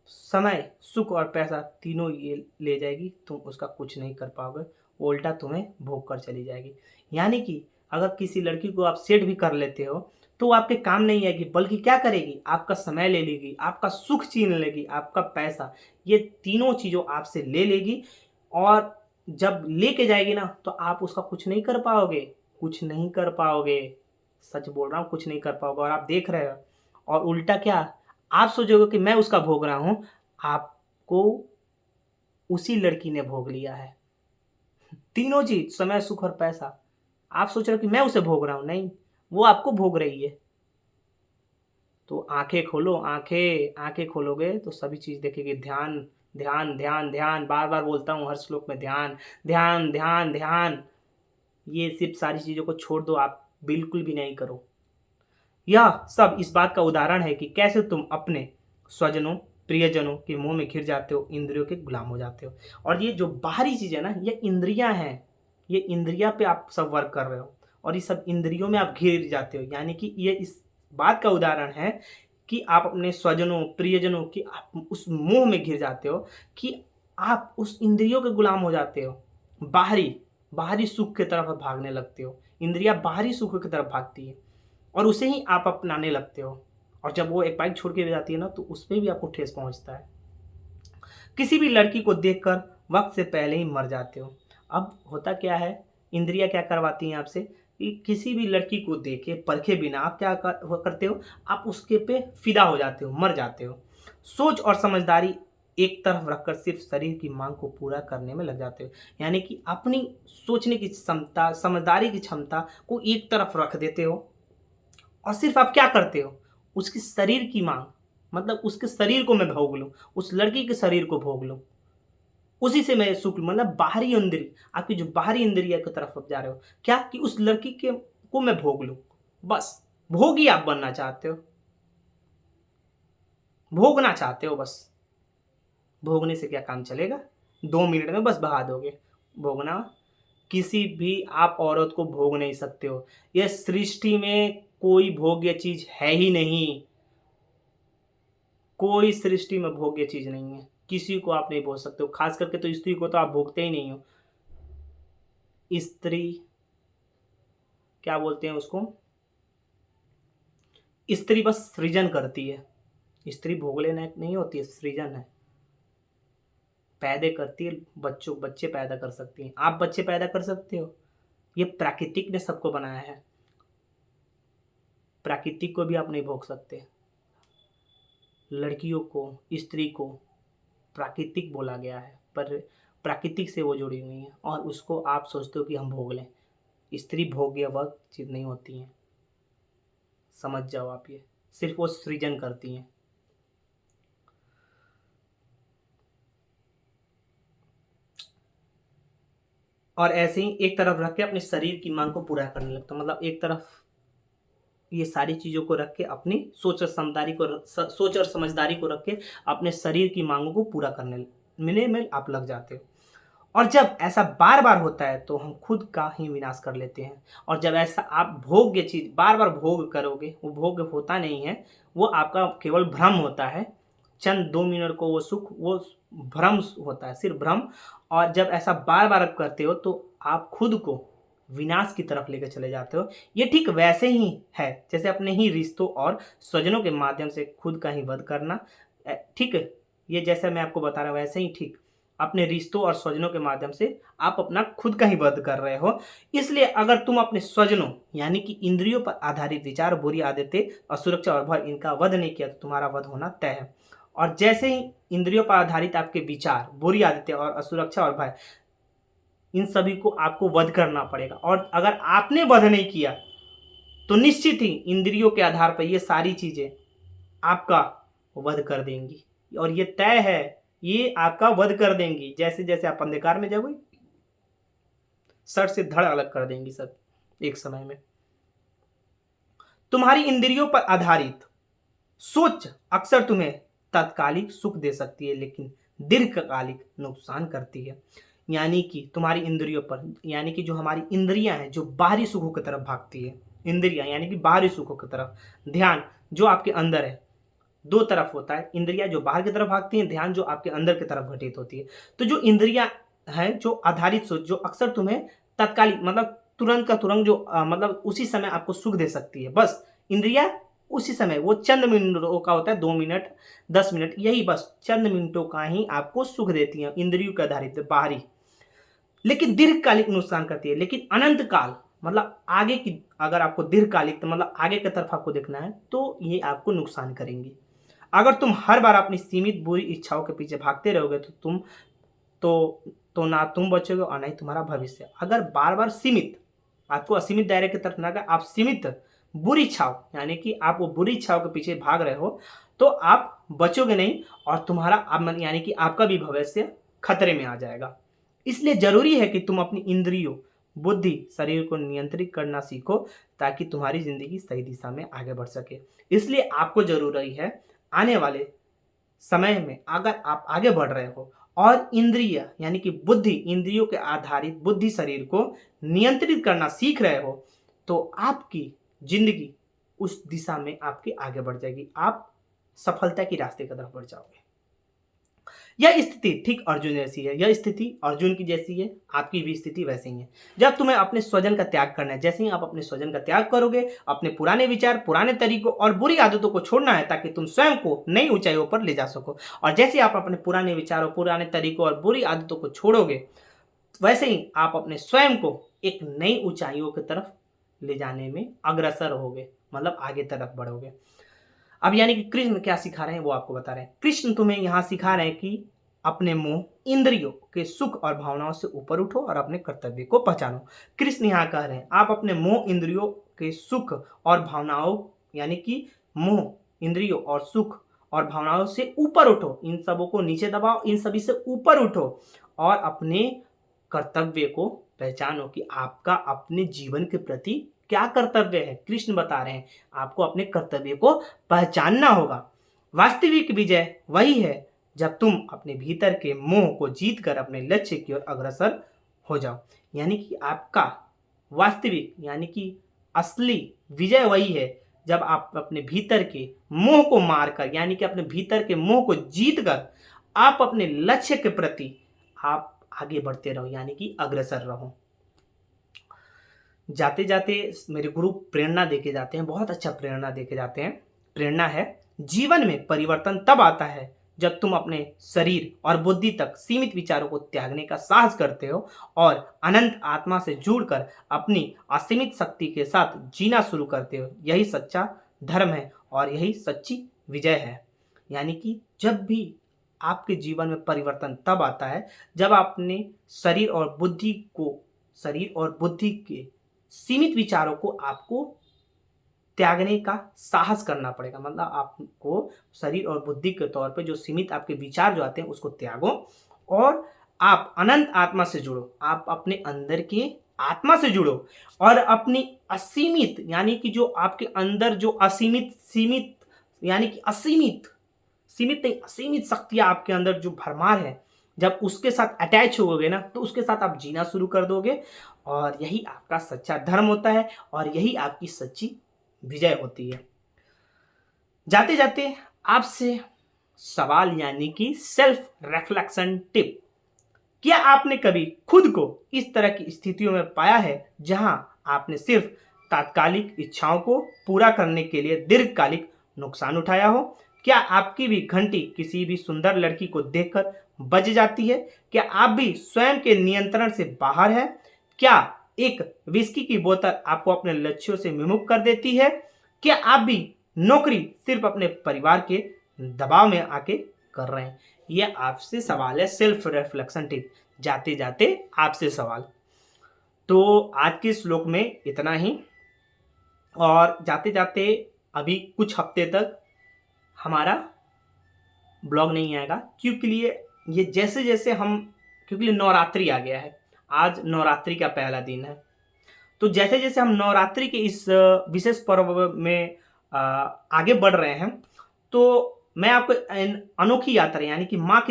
समय, सुख और पैसा तीनों ये ले जाएगी, तुम उसका कुछ नहीं कर पाओगे, वो उल्टा तुम्हें भोग कर चली जाएगी। यानी कि अगर किसी लड़की को आप सेट भी कर लेते हो तो वो आपके काम नहीं आएगी, बल्कि क्या करेगी? आपका समय ले लेगी, आपका सुख छीन लेगी, आपका पैसा, ये तीनों चीज़ों आपसे ले लेगी। और जब लेके जाएगी ना तो आप उसका कुछ नहीं कर पाओगे, कुछ नहीं कर पाओगे। सच बोल रहा हूँ, कुछ नहीं कर पाओगे। और आप देख रहे हो, और उल्टा क्या, आप सोचोगे कि मैं उसका भोग रहा हूँ, आपको उसी लड़की ने भोग लिया है। तीनों चीज़, समय, सुख और पैसा। आप सोच रहे हो कि मैं उसे भोग रहा हूँ, नहीं, वो आपको भोग रही है। तो आँखें खोलो, आँखें खोलोगे तो सभी चीज़ देखेगी। ध्यान, ध्यान, ध्यान, ध्यान, बार-बार बोलता हूँ हर श्लोक में, ध्यान, ध्यान, ध्यान, ध्यान। ये सिर्फ़ सारी चीज़ों को छोड़ दो, आप बिल्कुल भी नहीं करो। यह सब इस बात का उदाहरण है कि कैसे तुम अपने स्वजनों, प्रियजनों के मोह में घिर जाते हो, इंद्रियों के गुलाम हो जाते हो। और ये जो बाहरी चीज़ है ना, ये इंद्रियां हैं। ये इंद्रिया पे आप सब वर्क कर रहे हो, और ये सब इंद्रियों में आप घिर जाते हो। यानी कि ये इस बात का उदाहरण है कि आप अपने स्वजनों, प्रियजनों की आप उस मोह में घिर जाते हो कि आप उस इंद्रियों के गुलाम हो जाते हो। बाहरी बाहरी सुख की तरफ आप भागने लगते हो। इंद्रिया बाहरी सुख की तरफ भागती है और उसे ही आप अपनाने लगते हो। और जब वो एक बाइक छोड़ के जाती है ना तो उसमें भी आपको ठेस पहुंचता है। किसी भी लड़की को देखकर वक्त से पहले ही मर जाते हो। अब होता क्या है, इंद्रियां क्या करवाती हैं आपसे कि किसी भी लड़की को देखे परखे बिना आप क्या करते हो, आप उसके पे फिदा हो जाते हो, मर जाते हो। सोच और समझदारी एक तरफ रखकर सिर्फ शरीर की मांग को पूरा करने में लग जाते हो। यानी कि अपनी सोचने की क्षमता, समझदारी की क्षमता को एक तरफ रख देते हो, और सिर्फ आप क्या करते हो, उसकी शरीर की मांग, मतलब उसके शरीर को मैं भोग लूँ, उस लड़की के शरीर को भोग लूँ, उसी से मैं सुख लूँ। मतलब बाहरी इंद्रिय, आपकी जो बाहरी इंद्रिय की तरफ आप जा रहे हो, क्या कि उस लड़की के को मैं भोग लूँ। बस भोगी आप बनना चाहते हो, भोगना चाहते हो बस। भोगने से क्या काम चलेगा? 2 मिनट में बस बहा दोगे। भोगना, किसी भी आप औरत को भोग नहीं सकते हो। यह सृष्टि में कोई भोग्य चीज है ही नहीं, कोई सृष्टि में भोग्य चीज नहीं है, किसी को आप नहीं भोग सकते हो, खास करके तो स्त्री को तो आप भोगते ही नहीं हो। स्त्री क्या बोलते हैं उसको, स्त्री बस सृजन करती है, स्त्री भोग लेना नहीं होती है, सृजन है, पैदा करती है, बच्चे पैदा कर सकती हैं, आप बच्चे पैदा कर सकते हो, ये प्राकृतिक ने सबको बनाया है, प्राकृतिक को भी आप नहीं भोग सकते। लड़कियों को, स्त्री को प्राकृतिक बोला गया है, पर प्राकृतिक से वो जुड़ी हुई है और उसको आप सोचते हो कि हम भोग लें। स्त्री भोग्य वह चीज नहीं होती है, समझ जाओ आप, ये सिर्फ वो सृजन करती हैं। और ऐसे ही एक तरफ रख के अपने शरीर की मांग को पूरा करने लगता हूँ, मतलब एक तरफ ये सारी चीज़ों को रख के अपनी सोच और समझदारी को रख के अपने शरीर की मांगों को पूरा करने में आप लग जाते हो। और जब ऐसा बार बार होता है तो हम खुद का ही विनाश कर लेते हैं। और जब ऐसा आप भोग्य चीज बार बार भोग करोगे, वो भोग्य होता नहीं है, वो आपका केवल भ्रम होता है, चंद 2 मिनट को वो सुख, वो भ्रम होता है, सिर्फ भ्रम। और जब ऐसा बार बार करते हो तो आप खुद को विनाश की तरफ लेकर चले जाते हो। ये ठीक वैसे ही है जैसे अपने ही रिश्तों और स्वजनों के माध्यम से खुद का ही वध करना। ठीक है, ये जैसे मैं आपको बता रहा हूँ वैसे ही ठीक अपने रिश्तों और स्वजनों के माध्यम से आप अपना खुद का ही वध कर रहे हो। इसलिए अगर तुम अपने स्वजनों यानी कि इंद्रियों पर आधारित विचार, बुरी आदतें, असुरक्षा और भय, इनका वध नहीं किया तो तुम्हारा वध होना तय है। और जैसे ही इंद्रियों पर आधारित आपके विचार, बुरी आदतें और असुरक्षा और भय, इन सभी को आपको वध करना पड़ेगा। और अगर आपने वध नहीं किया तो निश्चित ही इंद्रियों के आधार पर ये सारी चीजें आपका वध कर देंगी। और ये तय है, ये आपका वध कर देंगी। जैसे जैसे आप अंधकार में जाओगे, सर से धड़ अलग कर देंगी सब एक समय में। तुम्हारी इंद्रियों पर आधारित सोच अक्सर तुम्हें तात्कालिक सुख दे सकती है, लेकिन दीर्घकालिक नुकसान करती है। यानी कि तुम्हारी इंद्रियों पर, यानी कि जो हमारी इंद्रियां हैं जो बाहरी सुखों की तरफ भागती है, इंद्रियां यानी कि बाहरी सुखों की तरफ, ध्यान जो आपके अंदर है, दो तरफ होता है, इंद्रियां जो बाहर की तरफ भागती हैं, ध्यान जो आपके अंदर की तरफ घटित होती है। तो जो इंद्रियां हैं जो आधारित सोच, जो अक्सर तुम्हें तत्कालिक मतलब तुरंत का तुरंत जो मतलब उसी समय आपको सुख दे सकती है, बस इंद्रियां उसी समय, वो चंद मिनटों का होता है, 2 मिनट 10 मिनट, यही बस चंद मिनटों का ही आपको सुख देती है, इंद्रियों के आधारित बाहरी, लेकिन दीर्घकालिक नुकसान करती है। लेकिन अनंत काल मतलब आगे की, अगर आपको दीर्घकालिक मतलब आगे की तरफ आपको देखना है तो ये आपको नुकसान करेंगी। अगर तुम हर बार अपनी सीमित बुरी इच्छाओं के पीछे भागते रहोगे तो तो ना तुम बचोगे और ना ही तुम्हारा भविष्य। अगर बार बार सीमित, आपको असीमित दायरे की तरफ ना गए, आप सीमित बुरी इच्छाओं यानी कि आप वो बुरी इच्छाओं के पीछे भाग रहे हो तो आप बचोगे नहीं और तुम्हारा यानी कि आपका भी भविष्य खतरे में आ जाएगा। इसलिए जरूरी है कि तुम अपनी इंद्रियों, बुद्धि, शरीर को नियंत्रित करना सीखो ताकि तुम्हारी जिंदगी सही दिशा में आगे बढ़ सके। इसलिए आपको जरूरी है आने वाले समय में, अगर आप आगे बढ़ रहे हो और इंद्रिय यानी कि बुद्धि, इंद्रियों के आधारित बुद्धि शरीर को नियंत्रित करना सीख रहे हो, तो आपकी जिंदगी उस दिशा में आपकी आगे बढ़ जाएगी, आप सफलता की रास्ते की तरफ बढ़ जाओगे। यह स्थिति ठीक अर्जुन जैसी है, यह स्थिति अर्जुन की जैसी है, आपकी भी स्थिति वैसी ही है। जब तुम्हें अपने स्वजन का त्याग करना है, जैसे ही आप अपने स्वजन का त्याग करोगे, अपने पुराने विचार, पुराने तरीकों और बुरी आदतों को छोड़ना है ताकि तुम स्वयं को नई ऊंचाइयों पर ले जा सको। और जैसे आप अपने पुराने विचारों, पुराने तरीकों और बुरी आदतों को छोड़ोगे, वैसे ही आप अपने स्वयं को एक नई ऊंचाइयों की तरफ ले जाने में अग्रसर होगे, मतलब आगे तरफ बढ़ोगे। अब यानी कि कृष्ण क्या सिखा रहे हैं वो आपको बता रहे हैं। कृष्ण तुम्हें यहाँ सिखा रहे हैं कि अपने मोह, इंद्रियों के सुख और भावनाओं से ऊपर उठो और अपने कर्तव्य को पहचानो। कृष्ण यहाँ कह रहे हैं आप अपने मोह, इंद्रियों के सुख और भावनाओं यानी कि मोह, इंद्रियों और सुख और भावनाओं से ऊपर उठो, इन सबों को नीचे दबाओ, इन सभी से ऊपर उठो और अपने कर्तव्य को पहचानो कि आपका अपने जीवन के प्रति क्या कर्तव्य है। कृष्ण बता रहे हैं आपको अपने कर्तव्य को पहचानना होगा। वास्तविक विजय वही है जब तुम अपने भीतर के मोह को जीतकर अपने लक्ष्य की ओर अग्रसर हो जाओ। यानी कि आपका वास्तविक यानी कि असली विजय वही है जब आप अपने भीतर के मोह को मारकर, यानी कि अपने भीतर के मोह को जीत कर आप अपने लक्ष्य के प्रति आप आगे बढ़ते रहो, यानी कि अग्रसर रहो। जाते जाते मेरे गुरु प्रेरणा देके जाते हैं, बहुत अच्छा प्रेरणा देके जाते हैं। प्रेरणा है, जीवन में परिवर्तन तब आता है जब तुम अपने शरीर और बुद्धि तक सीमित विचारों को त्यागने का साहस करते हो और अनंत आत्मा से जुड़कर अपनी असीमित शक्ति के साथ जीना शुरू करते हो। यही सच्चा धर्म है और यही सच्ची विजय है। यानी कि जब भी आपके जीवन में परिवर्तन तब आता है जब आपने शरीर और बुद्धि के सीमित विचारों को आपको त्यागने का साहस करना पड़ेगा। मतलब आपको शरीर और बुद्धि के तौर पे जो सीमित आपके विचार जो आते हैं उसको त्यागो और आप अनंत आत्मा से जुड़ो। आप अपने अंदर के आत्मा से जुड़ो और अपनी असीमित, यानी कि जो आपके अंदर जो सीमित यानी कि असीमित शक्तियां आपके अंदर जो भरमार है, जब उसके साथ अटैच होगे ना तो उसके साथ आप जीना शुरू कर दोगे और यही आपका सच्चा धर्म होता है और यही आपकी सच्ची विजय होती है। जाते जाते आपसे सवाल, यानी कि सेल्फ रिफ्लेक्शन टिप। क्या आपने कभी खुद को इस तरह की स्थितियों में पाया है जहां आपने सिर्फ तात्कालिक इच्छाओं को पूरा करने के लिए दीर्घकालिक नुकसान उठाया हो? क्या आपकी भी घंटी किसी भी सुंदर लड़की को देखकर बज जाती है? क्या आप भी स्वयं के नियंत्रण से बाहर है? क्या एक विस्की की बोतल आपको अपने लक्ष्यों से विमुख कर देती है? क्या आप भी नौकरी सिर्फ अपने परिवार के दबाव में आके कर रहे हैं? यह आपसे सवाल है, सेल्फ रिफ्लेक्शन टिप। जाते जाते आपसे सवाल। तो आज के श्लोक में इतना ही, और जाते जाते अभी कुछ हफ्ते तक हमारा ब्लॉग नहीं आएगा क्योंकि ये जैसे जैसे क्योंकि नवरात्रि आ गया है, आज नवरात्रि का पहला दिन है। तो जैसे जैसे हम नवरात्रि के इस विशेष पर्व में आगे बढ़ रहे हैं तो मैं आपको अनोखी यात्रा, यानी कि माँ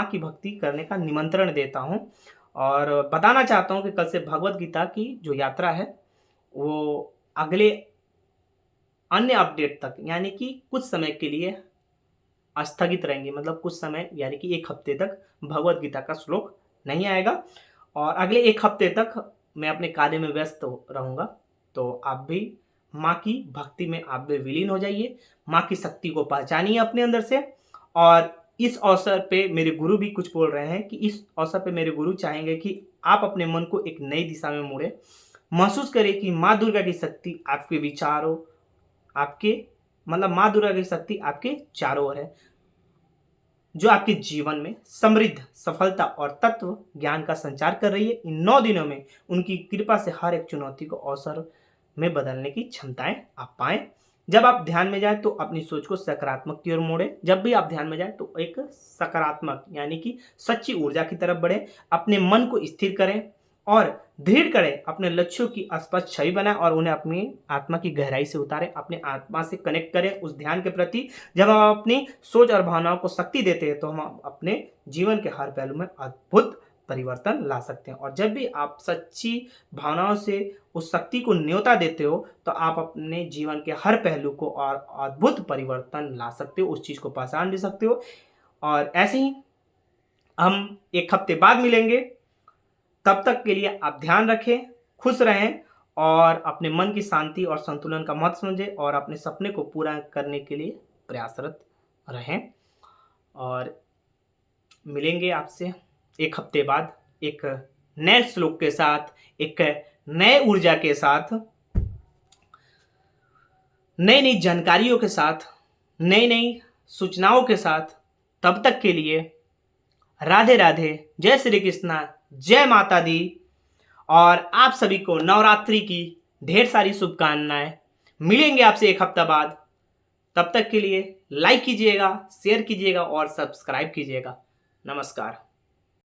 की भक्ति करने का निमंत्रण देता हूँ और बताना चाहता हूँ कि कल से भगवत गीता की जो यात्रा है वो अगले अन्य अपडेट तक, यानी कि कुछ समय के लिए स्थगित रहेंगे। मतलब कुछ समय, यानी कि एक हफ्ते तक भगवत गीता का श्लोक नहीं आएगा और अगले एक हफ्ते तक मैं अपने कार्य में व्यस्त रहूँगा। तो आप भी माँ की भक्ति में आप भी विलीन हो जाइए, माँ की शक्ति को पहचानिए अपने अंदर से। और इस अवसर पे मेरे गुरु भी कुछ बोल रहे हैं कि इस अवसर पे मेरे गुरु चाहेंगे कि आप अपने मन को एक नई दिशा में मोड़े, महसूस करें कि माँ दुर्गा की शक्ति आपके विचारों, माँ दुर्गा की शक्ति आपके चारों ओर है, जो आपके जीवन में समृद्ध, सफलता और तत्व ज्ञान का संचार कर रही है। इन 9 दिनों में उनकी कृपा से हर एक चुनौती को अवसर में बदलने की क्षमताएं आप पाएं। जब आप ध्यान में जाए तो अपनी सोच को सकारात्मक की ओर मोड़े। जब भी आप ध्यान में जाए तो एक सकारात्मक, यानी कि सच्ची ऊर्जा की तरफ बढ़े। अपने मन को स्थिर करें और दृढ़ करें, अपने लक्ष्यों की स्पष्ट छवि बनाएं और उन्हें अपनी आत्मा की गहराई से उतारें। अपने आत्मा से कनेक्ट करें उस ध्यान के प्रति। जब हम अपनी सोच और भावनाओं को शक्ति देते हैं तो हम अपने जीवन के हर पहलू में अद्भुत परिवर्तन ला सकते हैं। और जब भी आप सच्ची भावनाओं से उस शक्ति को न्योता देते हो तो आप अपने जीवन के हर पहलू को और अद्भुत परिवर्तन ला सकते हो, उस चीज़ को पहचान भी सकते हो। और ऐसे ही हम एक हफ्ते बाद मिलेंगे। तब तक के लिए आप ध्यान रखें, खुश रहें और अपने मन की शांति और संतुलन का महत्व समझें और अपने सपने को पूरा करने के लिए प्रयासरत रहें। और मिलेंगे आपसे एक हफ्ते बाद एक नए श्लोक के साथ, एक नए ऊर्जा के साथ, नई नई जानकारियों के साथ, नई नई सूचनाओं के साथ। तब तक के लिए राधे राधे, जय श्री कृष्णा, जय माता दी। और आप सभी को नवरात्रि की ढेर सारी शुभकामनाएं। मिलेंगे आपसे एक हफ्ता बाद। तब तक के लिए लाइक कीजिएगा, शेयर कीजिएगा और सब्सक्राइब कीजिएगा। नमस्कार।